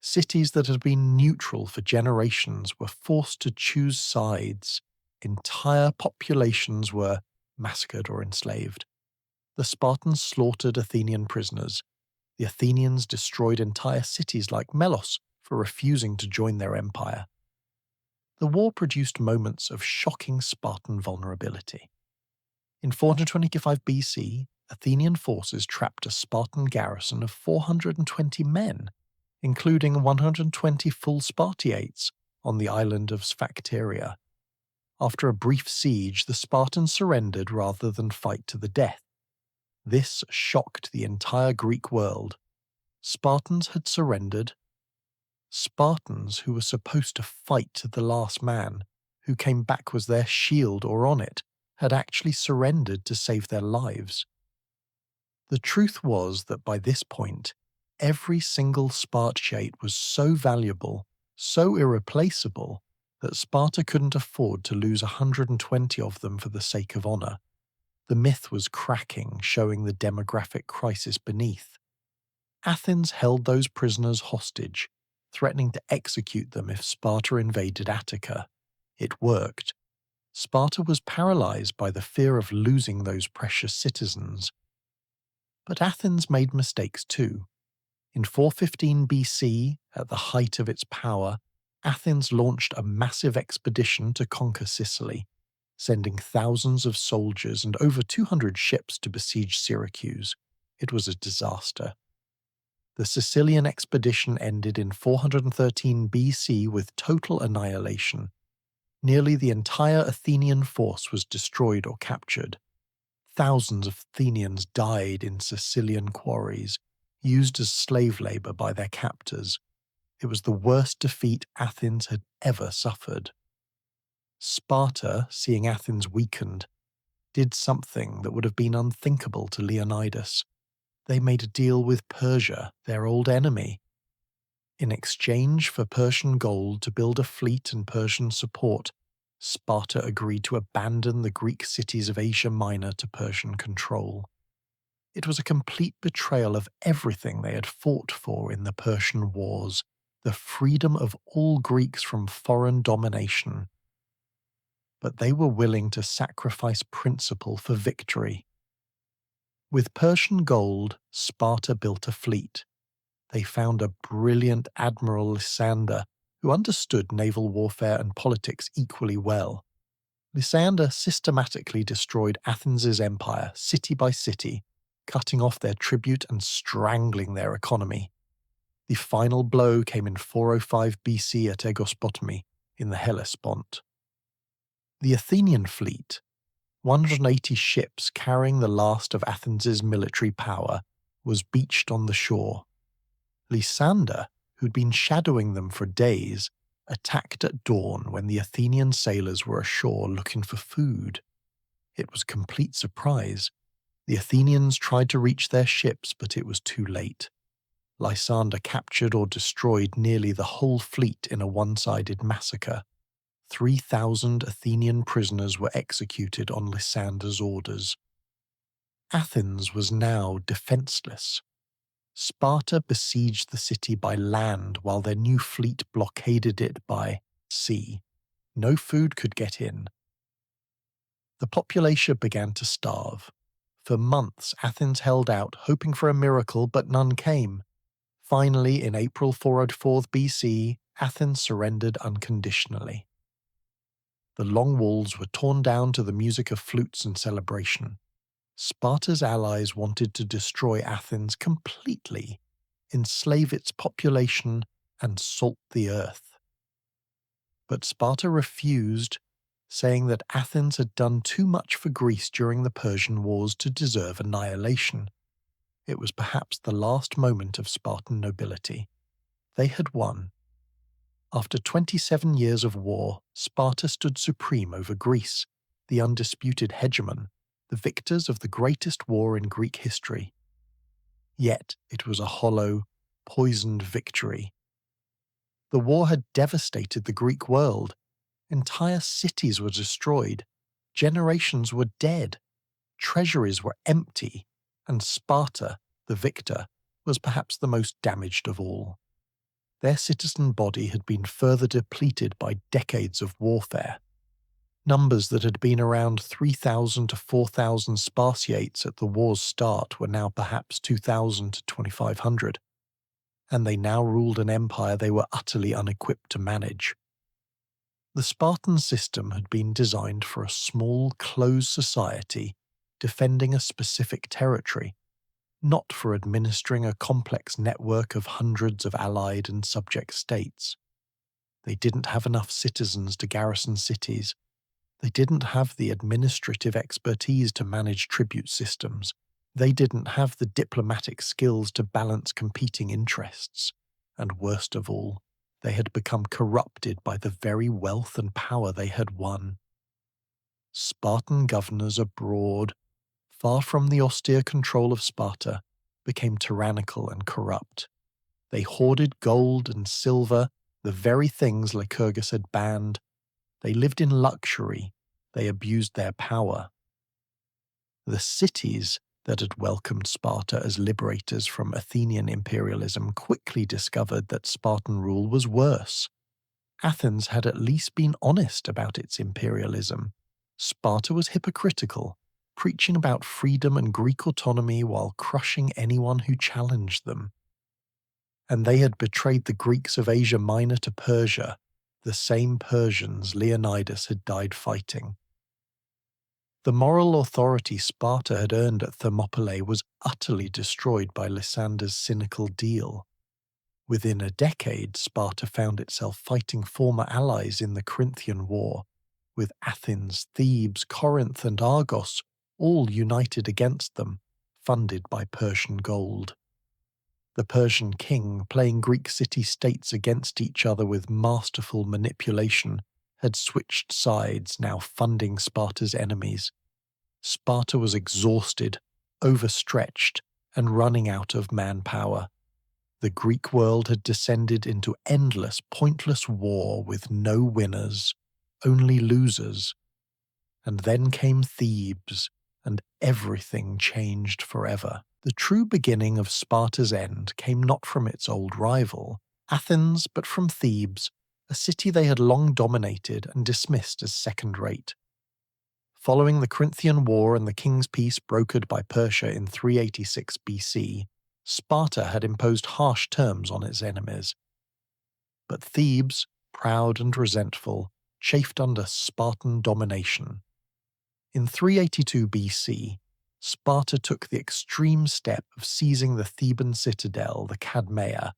Cities that had been neutral for generations were forced to choose sides. Entire populations were massacred or enslaved. The Spartans slaughtered Athenian prisoners. The Athenians destroyed entire cities like Melos for refusing to join their empire. The war produced moments of shocking Spartan vulnerability. In 425 BC, Athenian forces trapped a Spartan garrison of 420 men, including 120 full Spartiates, on the island of Sphacteria. After a brief siege, the Spartans surrendered rather than fight to the death. This shocked the entire Greek world. Spartans had surrendered. Spartans who were supposed to fight to the last man, who came back was their shield or on it, had actually surrendered to save their lives. The truth was that by this point, every single Spartiate was so valuable, so irreplaceable, that Sparta couldn't afford to lose 120 of them for the sake of honor. The myth was cracking, showing the demographic crisis beneath. Athens held those prisoners hostage, threatening to execute them if Sparta invaded Attica. It worked. Sparta was paralyzed by the fear of losing those precious citizens. But Athens made mistakes too. In 415 BC, at the height of its power, Athens launched a massive expedition to conquer Sicily, sending thousands of soldiers and over 200 ships to besiege Syracuse. It was a disaster. The Sicilian expedition ended in 413 BC with total annihilation. Nearly the entire Athenian force was destroyed or captured. Thousands of Athenians died in Sicilian quarries, used as slave labor by their captors. It was the worst defeat Athens had ever suffered. Sparta, seeing Athens weakened, did something that would have been unthinkable to Leonidas. They made a deal with Persia, their old enemy. In exchange for Persian gold to build a fleet and Persian support, Sparta agreed to abandon the Greek cities of Asia Minor to Persian control. It was a complete betrayal of everything they had fought for in the Persian Wars, the freedom of all Greeks from foreign domination. But they were willing to sacrifice principle for victory. With Persian gold, Sparta built a fleet. They found a brilliant admiral, Lysander, who understood naval warfare and politics equally well. Lysander systematically destroyed Athens' empire city by city, cutting off their tribute and strangling their economy. The final blow came in 405 BC at Agoge in the Hellespont. The Athenian fleet, 180 ships carrying the last of Athens' military power, was beached on the shore. Lysander, who'd been shadowing them for days, attacked at dawn when the Athenian sailors were ashore looking for food. It was a complete surprise. The Athenians tried to reach their ships, but it was too late. Lysander captured or destroyed nearly the whole fleet in a one-sided massacre. 3,000 Athenian prisoners were executed on Lysander's orders. Athens was now defenseless. Sparta besieged the city by land while their new fleet blockaded it by sea. No food could get in. The population began to starve. For months, Athens held out, hoping for a miracle, but none came. Finally, in April 404 BC, Athens surrendered unconditionally. The long walls were torn down to the music of flutes and celebration. Sparta's allies wanted to destroy Athens completely, enslave its population, and salt the earth. But Sparta refused, saying that Athens had done too much for Greece during the Persian Wars to deserve annihilation. It was perhaps the last moment of Spartan nobility. They had won. After 27 years of war, Sparta stood supreme over Greece, the undisputed hegemon, the victors of the greatest war in Greek history. Yet it was a hollow, poisoned victory. The war had devastated the Greek world. Entire cities were destroyed, generations were dead, treasuries were empty, and Sparta, the victor, was perhaps the most damaged of all. Their citizen body had been further depleted by decades of warfare. Numbers that had been around 3,000 to 4,000 Spartiates at the war's start were now perhaps 2,000 to 2,500, and they now ruled an empire they were utterly unequipped to manage. The Spartan system had been designed for a small, closed society defending a specific territory, not for administering a complex network of hundreds of allied and subject states. They didn't have enough citizens to garrison cities. They didn't have the administrative expertise to manage tribute systems. They didn't have the diplomatic skills to balance competing interests. And worst of all, they had become corrupted by the very wealth and power they had won. Spartan governors abroad, far from the austere control of Sparta, became tyrannical and corrupt. They hoarded gold and silver, the very things Lycurgus had banned. They lived in luxury. They abused their power. The cities that had welcomed Sparta as liberators from Athenian imperialism quickly discovered that Spartan rule was worse. Athens had at least been honest about its imperialism. Sparta was hypocritical. preaching about freedom and Greek autonomy while crushing anyone who challenged them. And they had betrayed the Greeks of Asia Minor to Persia, the same Persians Leonidas had died fighting. The moral authority Sparta had earned at Thermopylae was utterly destroyed by Lysander's cynical deal. Within a decade, Sparta found itself fighting former allies in the Corinthian War, with Athens, Thebes, Corinth, and Argos all united against them, funded by Persian gold. The Persian king, playing Greek city-states against each other with masterful manipulation, had switched sides, now funding Sparta's enemies. Sparta was exhausted, overstretched, and running out of manpower. The Greek world had descended into endless, pointless war with no winners, only losers. And then came Thebes, and everything changed forever. The true beginning of Sparta's end came not from its old rival, Athens, but from Thebes, a city they had long dominated and dismissed as second-rate. Following the Corinthian War and the king's peace brokered by Persia in 386 BC, Sparta had imposed harsh terms on its enemies. But Thebes, proud and resentful, chafed under Spartan domination. In 382 BC, Sparta took the extreme step of seizing the Theban citadel, the Cadmeia,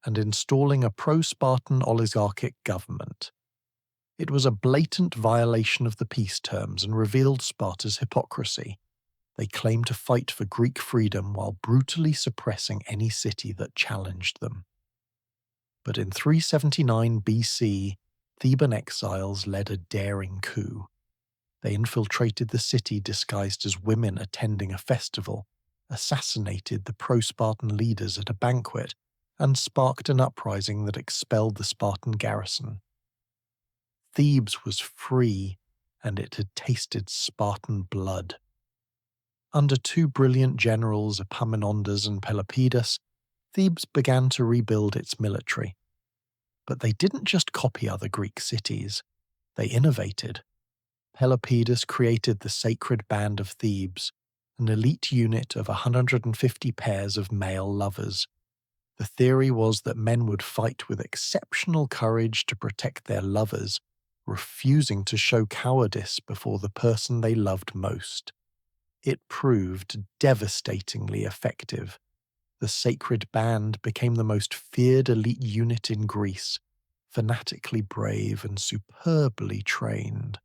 and installing a pro-Spartan oligarchic government. It was a blatant violation of the peace terms and revealed Sparta's hypocrisy. They claimed to fight for Greek freedom while brutally suppressing any city that challenged them. But in 379 BC, Theban exiles led a daring coup. They infiltrated the city disguised as women attending a festival, assassinated the pro-Spartan leaders at a banquet, and sparked an uprising that expelled the Spartan garrison. Thebes was free, and it had tasted Spartan blood. Under two brilliant generals, Epaminondas and Pelopidas, Thebes began to rebuild its military. But they didn't just copy other Greek cities, they innovated. Pelopidas created the Sacred Band of Thebes, an elite unit of 150 pairs of male lovers. The theory was that men would fight with exceptional courage to protect their lovers, refusing to show cowardice before the person they loved most. It proved devastatingly effective. The Sacred Band became the most feared elite unit in Greece, fanatically brave and superbly trained.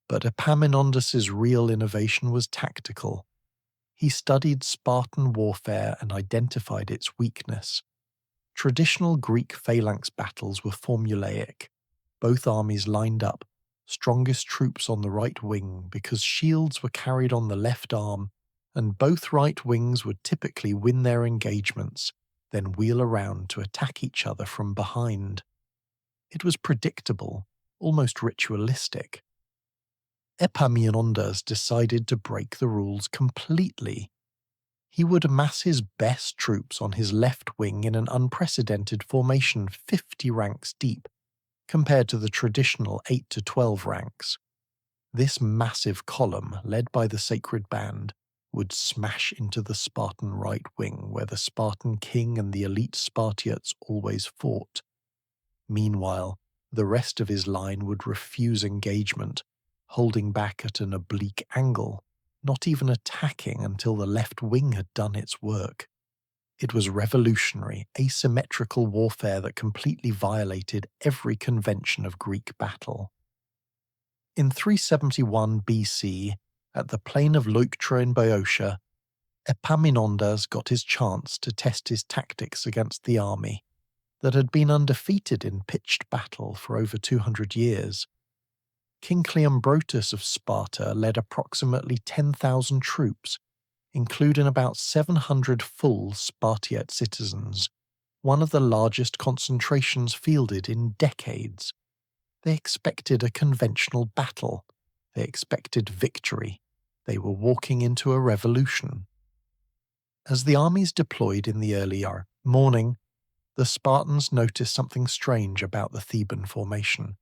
But Epaminondas' real innovation was tactical. He studied Spartan warfare and identified its weakness. Traditional Greek phalanx battles were formulaic. Both armies lined up, strongest troops on the right wing because shields were carried on the left arm, and both right wings would typically win their engagements, then wheel around to attack each other from behind. It was predictable, almost ritualistic. Epaminondas decided to break the rules completely. He would amass his best troops on his left wing in an unprecedented formation 50 ranks deep, compared to the traditional 8 to 12 ranks. This massive column, led by the Sacred Band, would smash into the Spartan right wing where the Spartan king and the elite Spartiates always fought. Meanwhile, the rest of his line would refuse engagement, holding back at an oblique angle, not even attacking until the left wing had done its work. It was revolutionary, asymmetrical warfare that completely violated every convention of Greek battle. In 371 BC, at the plain of Leuctra in Boeotia, Epaminondas got his chance to test his tactics against the army that had been undefeated in pitched battle for over 200 years. King Cleombrotus of Sparta led approximately 10,000 troops, including about 700 full Spartiate citizens, one of the largest concentrations fielded in decades. They expected a conventional battle. They expected victory. They were walking into a revolution. As the armies deployed in the early morning, the Spartans noticed something strange about the Theban formation.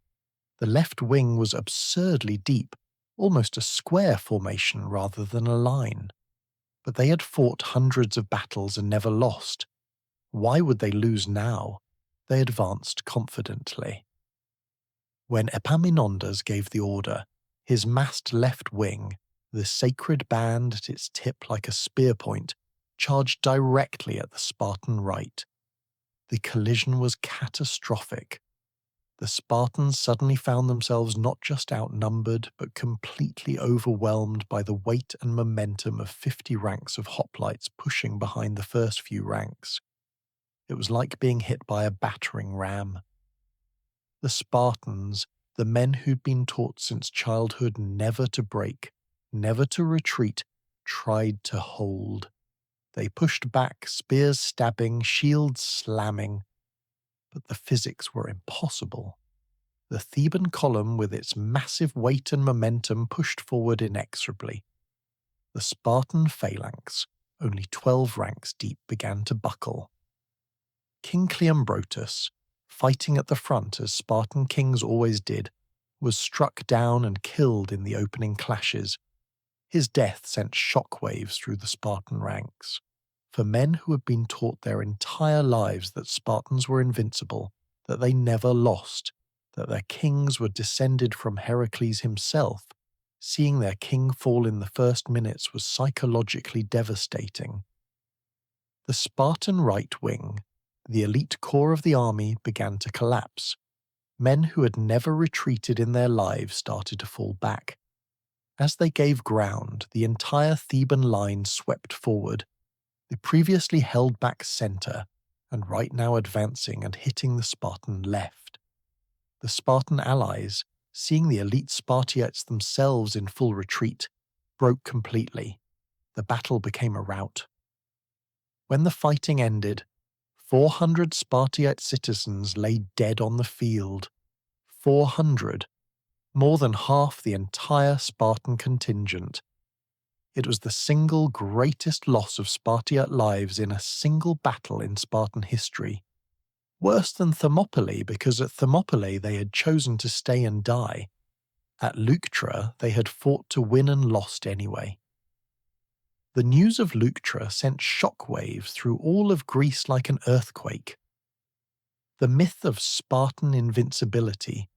The left wing was absurdly deep, almost a square formation rather than a line. But they had fought hundreds of battles and never lost. Why would they lose now? They advanced confidently. When Epaminondas gave the order, his massed left wing, the sacred band at its tip like a spear point, charged directly at the Spartan right. The collision was catastrophic. The Spartans suddenly found themselves not just outnumbered, but completely overwhelmed by the weight and momentum of 50 ranks of hoplites pushing behind the first few ranks. It was like being hit by a battering ram. The Spartans, the men who'd been taught since childhood never to break, never to retreat, tried to hold. They pushed back, spears stabbing, shields slamming. But the physics were impossible. The Theban column, with its massive weight and momentum, pushed forward inexorably. The Spartan phalanx, only 12 ranks deep, began to buckle. King Cleombrotus, fighting at the front as Spartan kings always did, was struck down and killed in the opening clashes. His death sent shockwaves through the Spartan ranks. For men who had been taught their entire lives that Spartans were invincible, that they never lost, that their kings were descended from Heracles himself, seeing their king fall in the first minutes was psychologically devastating. The Spartan right wing, the elite core of the army, began to collapse. Men who had never retreated in their lives started to fall back. As they gave ground, the entire Theban line swept forward, the previously held back center, and right now advancing and hitting the Spartan left. The Spartan allies, seeing the elite Spartiates themselves in full retreat, broke completely. The battle became a rout. When the fighting ended, 400 Spartiate citizens lay dead on the field. 400, more than half the entire Spartan contingent. It was the single greatest loss of Spartiate lives in a single battle in Spartan history. Worse than Thermopylae, because at Thermopylae they had chosen to stay and die. At Leuctra they had fought to win and lost anyway. The news of Leuctra sent shockwaves through all of Greece like an earthquake. The myth of Spartan invincibility,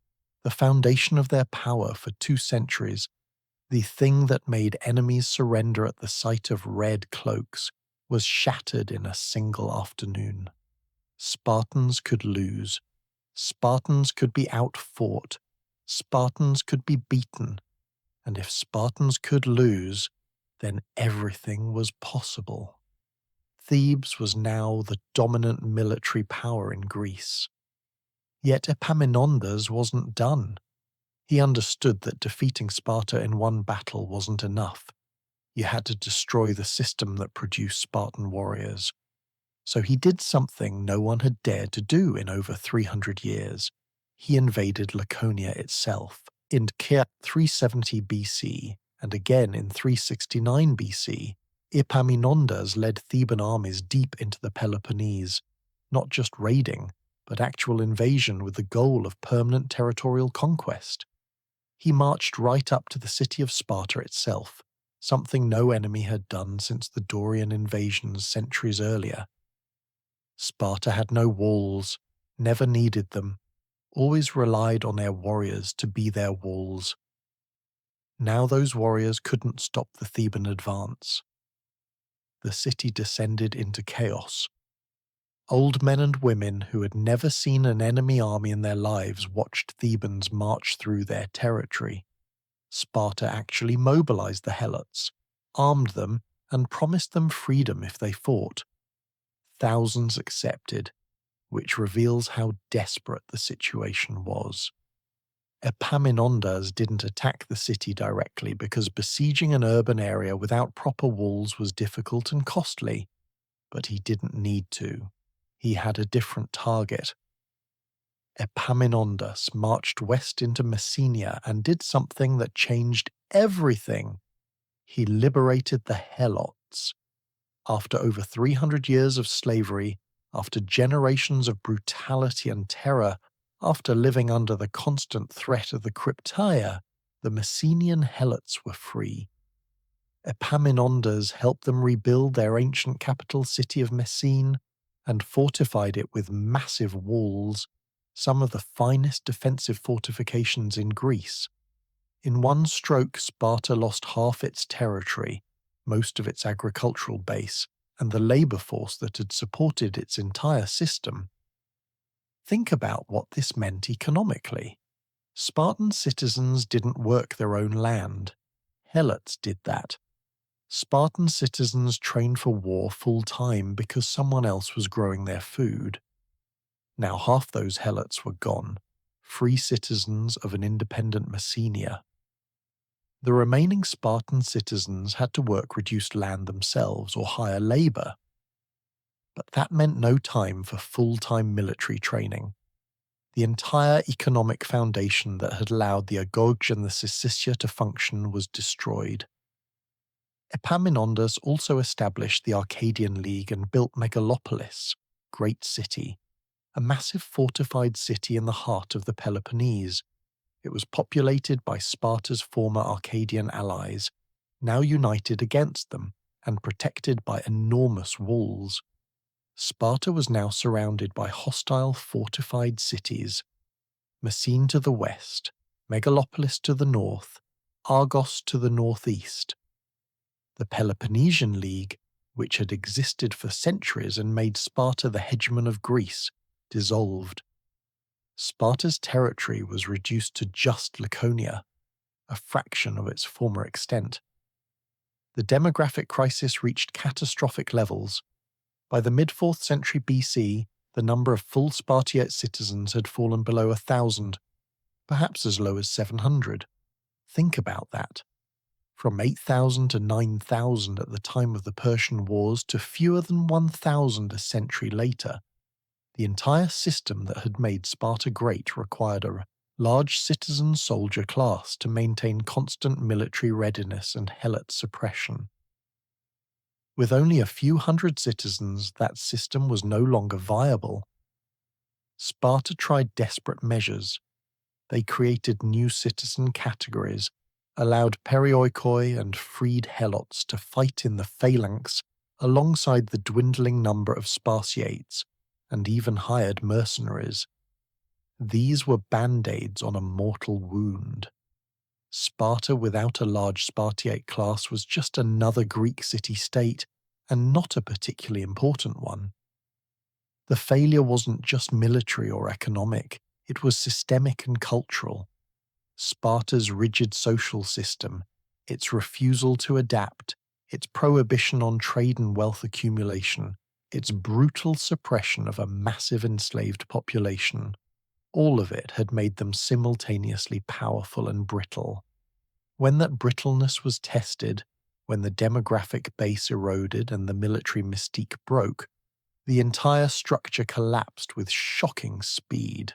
the foundation of their power for 2 centuries, the thing that made enemies surrender at the sight of red cloaks, was shattered in a single afternoon. Spartans could lose. Spartans could be outfought. Spartans could be beaten. And if Spartans could lose, then everything was possible. Thebes was now the dominant military power in Greece. Yet Epaminondas wasn't done. He understood that defeating Sparta in one battle wasn't enough. You had to destroy the system that produced Spartan warriors. So he did something no one had dared to do in over 300 years. He invaded Laconia itself. In 370 BC, and again in 369 BC, Epaminondas led Theban armies deep into the Peloponnese, not just raiding, but actual invasion with the goal of permanent territorial conquest. He marched right up to the city of Sparta itself, something no enemy had done since the Dorian invasions centuries earlier. Sparta had no walls, never needed them, always relied on their warriors to be their walls. Now those warriors couldn't stop the Theban advance. The city descended into chaos. Old men and women who had never seen an enemy army in their lives watched Thebans march through their territory. Sparta actually mobilized the Helots, armed them, and promised them freedom if they fought. Thousands accepted, which reveals how desperate the situation was. Epaminondas didn't attack the city directly because besieging an urban area without proper walls was difficult and costly, but he didn't need to. He had a different target. Epaminondas marched west into Messenia and did something that changed everything. He liberated the Helots. After over 300 years of slavery, after generations of brutality and terror, after living under the constant threat of the Crypteia, the Messenian helots were free. Epaminondas helped them rebuild their ancient capital city of Messene and fortified it with massive walls, some of the finest defensive fortifications in Greece. In one stroke, Sparta lost half its territory, most of its agricultural base, and the labour force that had supported its entire system. Think about what this meant economically. Spartan citizens didn't work their own land. Helots did that. Spartan citizens trained for war full-time because someone else was growing their food. Now half those helots were gone, free citizens of an independent Messenia. The remaining Spartan citizens had to work reduced land themselves or hire labour. But that meant no time for full-time military training. The entire economic foundation that had allowed the Agoge and the Syssitia to function was destroyed. Epaminondas also established the Arcadian League and built Megalopolis, Great City, a massive fortified city in the heart of the Peloponnese. It was populated by Sparta's former Arcadian allies, now united against them and protected by enormous walls. Sparta was now surrounded by hostile fortified cities: Messene to the west, Megalopolis to the north, Argos to the northeast. The Peloponnesian League, which had existed for centuries and made Sparta the hegemon of Greece, dissolved. Sparta's territory was reduced to just Laconia, a fraction of its former extent. The demographic crisis reached catastrophic levels. By the mid-4th century BC, the number of full Spartiate citizens had fallen below 1,000, perhaps as low as 700. Think about that. From 8,000 to 9,000 at the time of the Persian Wars to fewer than 1,000 a century later. The entire system that had made Sparta great required a large citizen soldier class to maintain constant military readiness and helot suppression. With only a few hundred citizens, that system was no longer viable. Sparta tried desperate measures. They created new citizen categories, allowed perioikoi and freed helots to fight in the phalanx alongside the dwindling number of Spartiates, and even hired mercenaries. These were band-aids on a mortal wound. Sparta without a large Spartiate class was just another Greek city-state, and not a particularly important one. The failure wasn't just military or economic, it was systemic and cultural. Sparta's rigid social system, its refusal to adapt, its prohibition on trade and wealth accumulation, its brutal suppression of a massive enslaved population, all of it had made them simultaneously powerful and brittle. When that brittleness was tested, when the demographic base eroded and the military mystique broke, the entire structure collapsed with shocking speed.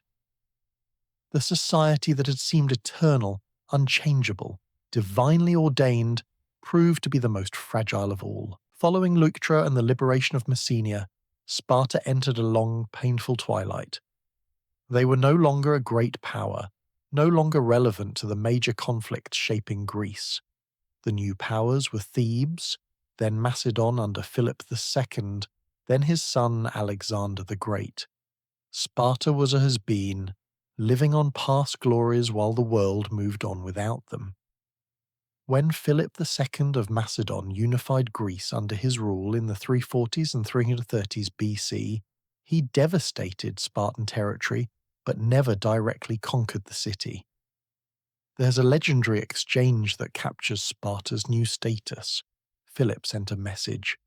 The society that had seemed eternal, unchangeable, divinely ordained, proved to be the most fragile of all. Following Leuctra and the liberation of Messenia, Sparta entered a long, painful twilight. They were no longer a great power, no longer relevant to the major conflicts shaping Greece. The new powers were Thebes, then Macedon under Philip II, then his son Alexander the Great. Sparta was a has-been, living on past glories while the world moved on without them. When Philip II of Macedon unified Greece under his rule in the 340s and 330s BC, he devastated Spartan territory but never directly conquered the city. There's a legendary exchange that captures Sparta's new status. Philip sent a message: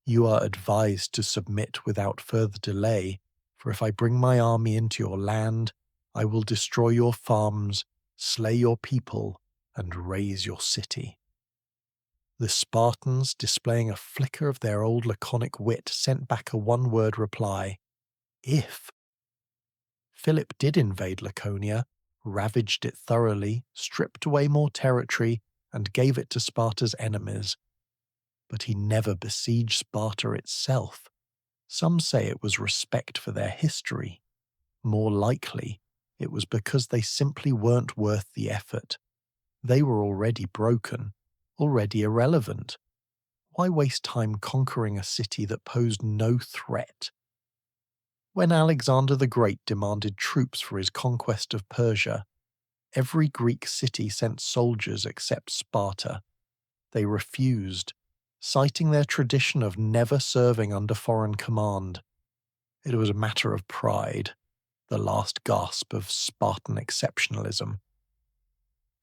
"You are advised to submit without further delay, for if I bring my army into your land, I will destroy your farms, slay your people, and raze your city." The Spartans, displaying a flicker of their old laconic wit, sent back a one-word reply: "If." Philip did invade Laconia, ravaged it thoroughly, stripped away more territory, and gave it to Sparta's enemies. But he never besieged Sparta itself. Some say it was respect for their history. More likely, it was because they simply weren't worth the effort. They were already broken, already irrelevant. Why waste time conquering a city that posed no threat? When Alexander the Great demanded troops for his conquest of Persia, every Greek city sent soldiers except Sparta. They refused, citing their tradition of never serving under foreign command. It was a matter of pride, the last gasp of Spartan exceptionalism.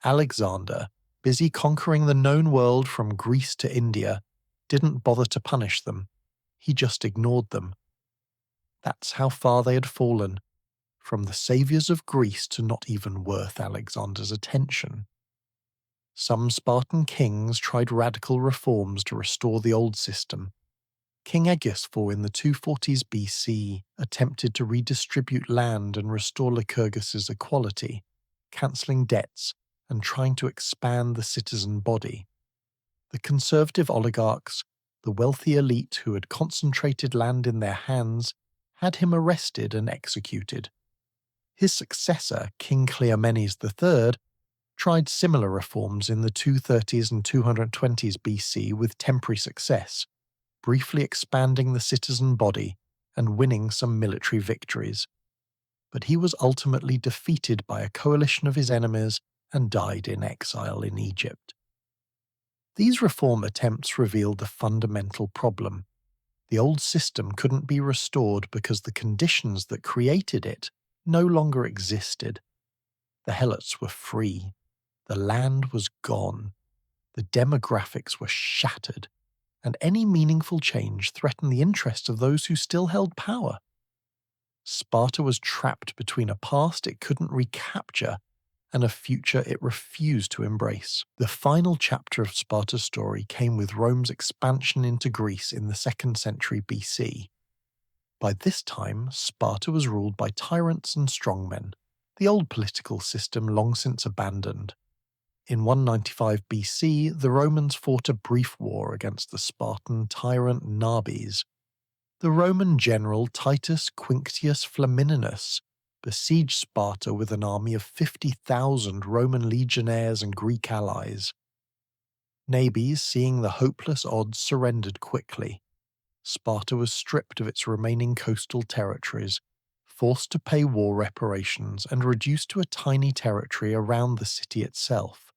Alexander, busy conquering the known world from Greece to India, didn't bother to punish them. He just ignored them. That's how far they had fallen, from the saviours of Greece to not even worth Alexander's attention. Some Spartan kings tried radical reforms to restore the old system. King Aegisphor in the 240s BC attempted to redistribute land and restore Lycurgus's equality, cancelling debts and trying to expand the citizen body. The conservative oligarchs, the wealthy elite who had concentrated land in their hands, had him arrested and executed. His successor, King Cleomenes III, tried similar reforms in the 230s and 220s BC with temporary success, briefly expanding the citizen body and winning some military victories. But he was ultimately defeated by a coalition of his enemies and died in exile in Egypt. These reform attempts revealed the fundamental problem. The old system couldn't be restored because the conditions that created it no longer existed. The helots were free. The land was gone. The demographics were shattered, and any meaningful change threatened the interests of those who still held power. Sparta was trapped between a past it couldn't recapture and a future it refused to embrace. The final chapter of Sparta's story came with Rome's expansion into Greece in the 2nd century BC. By this time, Sparta was ruled by tyrants and strongmen, the old political system long since abandoned. In 195 BC, the Romans fought a brief war against the Spartan tyrant Nabis. The Roman general Titus Quinctius Flamininus besieged Sparta with an army of 50,000 Roman legionnaires and Greek allies. Nabis, seeing the hopeless odds, surrendered quickly. Sparta was stripped of its remaining coastal territories, forced to pay war reparations, and reduced to a tiny territory around the city itself.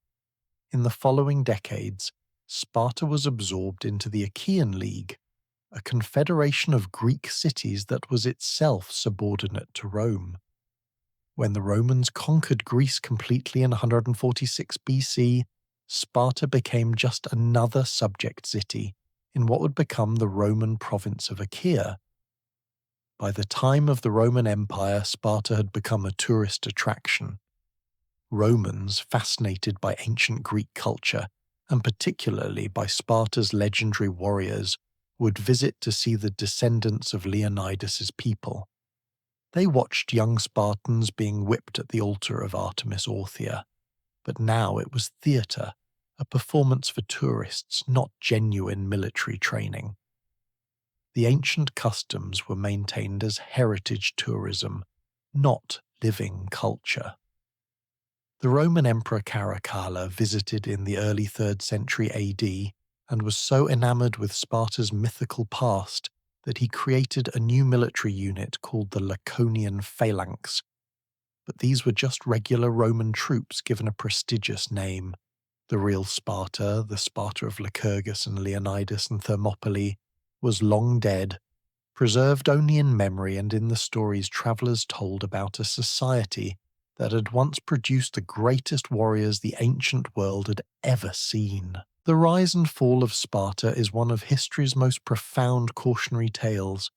In the following decades, Sparta was absorbed into the Achaean League, a confederation of Greek cities that was itself subordinate to Rome. When the Romans conquered Greece completely in 146 BC, Sparta became just another subject city in what would become the Roman province of Achaea. By the time of the Roman Empire, Sparta had become a tourist attraction. Romans, fascinated by ancient Greek culture, and particularly by Sparta's legendary warriors, would visit to see the descendants of Leonidas's people. They watched young Spartans being whipped at the altar of Artemis Orthia, but now it was theatre, a performance for tourists, not genuine military training. The ancient customs were maintained as heritage tourism, not living culture. The Roman Emperor Caracalla visited in the early 3rd century AD and was so enamored with Sparta's mythical past that he created a new military unit called the Laconian Phalanx. But these were just regular Roman troops given a prestigious name. The real Sparta, the Sparta of Lycurgus and Leonidas and Thermopylae, was long dead, preserved only in memory and in the stories travellers told about a society that had once produced the greatest warriors the ancient world had ever seen. The rise and fall of Sparta is one of history's most profound cautionary tales.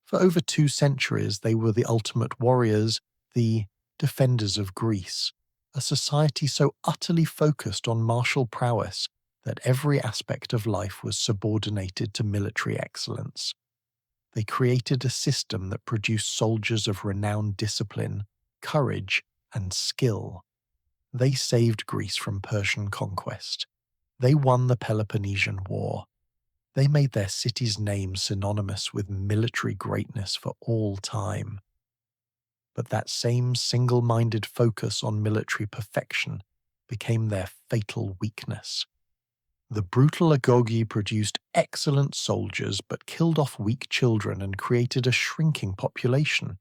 For over 2 centuries they were the ultimate warriors, the defenders of Greece, a society so utterly focused on martial prowess that every aspect of life was subordinated to military excellence. They created a system that produced soldiers of renowned discipline, courage, and skill. They saved Greece from Persian conquest. They won the Peloponnesian War. They made their city's name synonymous with military greatness for all time. But that same single-minded focus on military perfection became their fatal weakness. The brutal Agoge produced excellent soldiers but killed off weak children and created a shrinking population.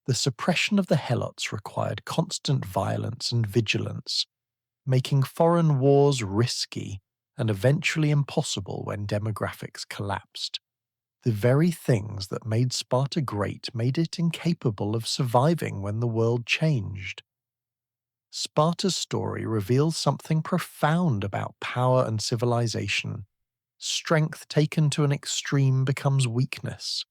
The suppression of the HELOTs required constant violence and vigilance, making foreign wars risky and eventually impossible when demographics collapsed. The very things that made Sparta great made it incapable of surviving when the world changed. Sparta's story reveals something profound about power and civilization. Strength taken to an extreme becomes weakness.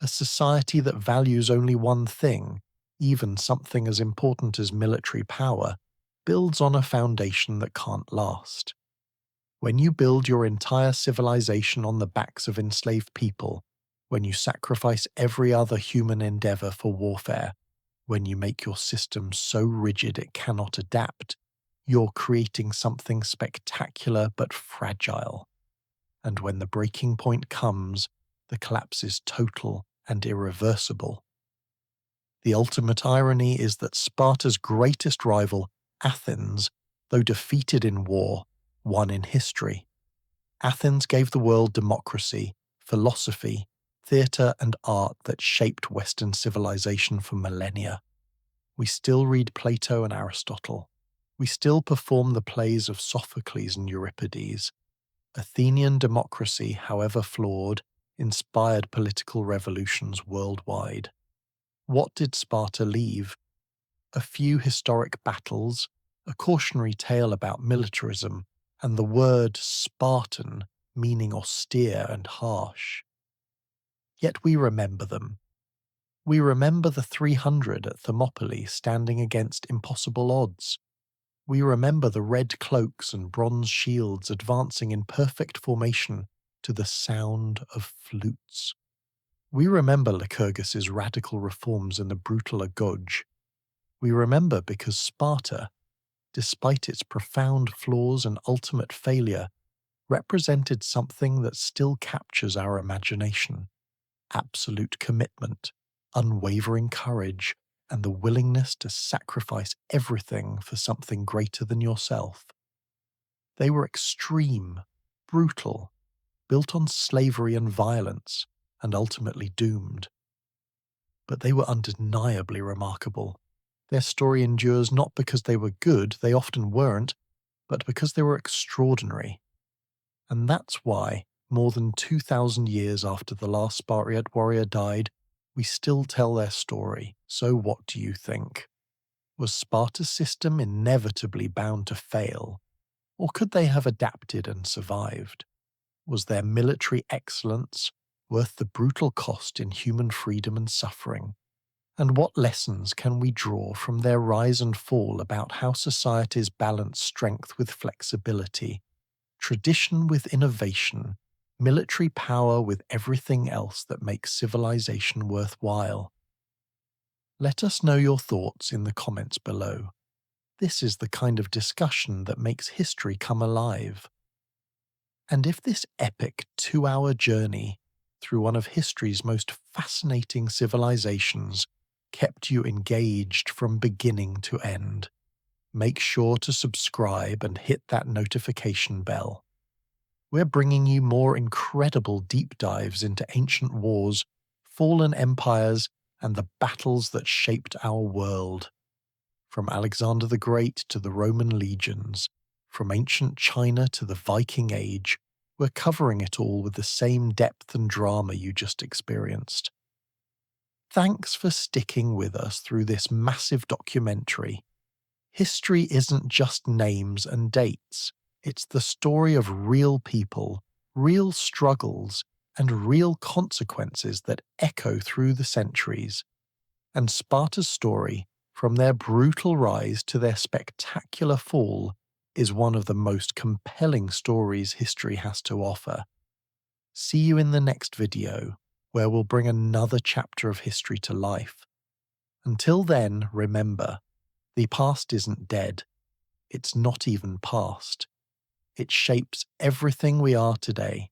A society that values only one thing, even something as important as military power, builds on a foundation that can't last. When you build your entire civilization on the backs of enslaved people, when you sacrifice every other human endeavor for warfare, when you make your system so rigid it cannot adapt, you're creating something spectacular but fragile. And when the breaking point comes, the collapse is total and irreversible. The ultimate irony is that Sparta's greatest rival, Athens, though defeated in war, won in history. Athens gave the world democracy, philosophy, theatre and art that shaped Western civilization for millennia. We still read Plato and Aristotle. We still perform the plays of Sophocles and Euripides. Athenian democracy, however flawed, inspired political revolutions worldwide. What did Sparta leave? A few historic battles, a cautionary tale about militarism, and the word Spartan, meaning austere and harsh. Yet we remember them. We remember the 300 at Thermopylae standing against impossible odds. We remember the red cloaks and bronze shields advancing in perfect formation to the sound of flutes. We remember Lycurgus's radical reforms in the brutal Agoge. We remember because Sparta, despite its profound flaws and ultimate failure, represented something that still captures our imagination: absolute commitment, unwavering courage, and the willingness to sacrifice everything for something greater than yourself. They were extreme, brutal, built on slavery and violence, and ultimately doomed. But they were undeniably remarkable. Their story endures not because they were good, they often weren't, but because they were extraordinary. And that's why, more than 2,000 years after the last Spartan warrior died, we still tell their story. So what do you think? Was Sparta's system inevitably bound to fail? Or could they have adapted and survived? Was their military excellence worth the brutal cost in human freedom and suffering? And what lessons can we draw from their rise and fall about how societies balance strength with flexibility, tradition with innovation, military power with everything else that makes civilization worthwhile? Let us know your thoughts in the comments below. This is the kind of discussion that makes history come alive. And if this epic 2-hour journey through one of history's most fascinating civilizations kept you engaged from beginning to end, make sure to subscribe and hit that notification bell. We're bringing you more incredible deep dives into ancient wars, fallen empires, and the battles that shaped our world. From Alexander the Great to the Roman legions, from ancient China to the Viking Age, we're covering it all with the same depth and drama you just experienced. Thanks for sticking with us through this massive documentary. History isn't just names and dates. It's the story of real people, real struggles, and real consequences that echo through the centuries. And Sparta's story, from their brutal rise to their spectacular fall, is one of the most compelling stories history has to offer. See you in the next video, where we'll bring another chapter of history to life. Until then, remember, the past isn't dead. It's not even past. It shapes everything we are today.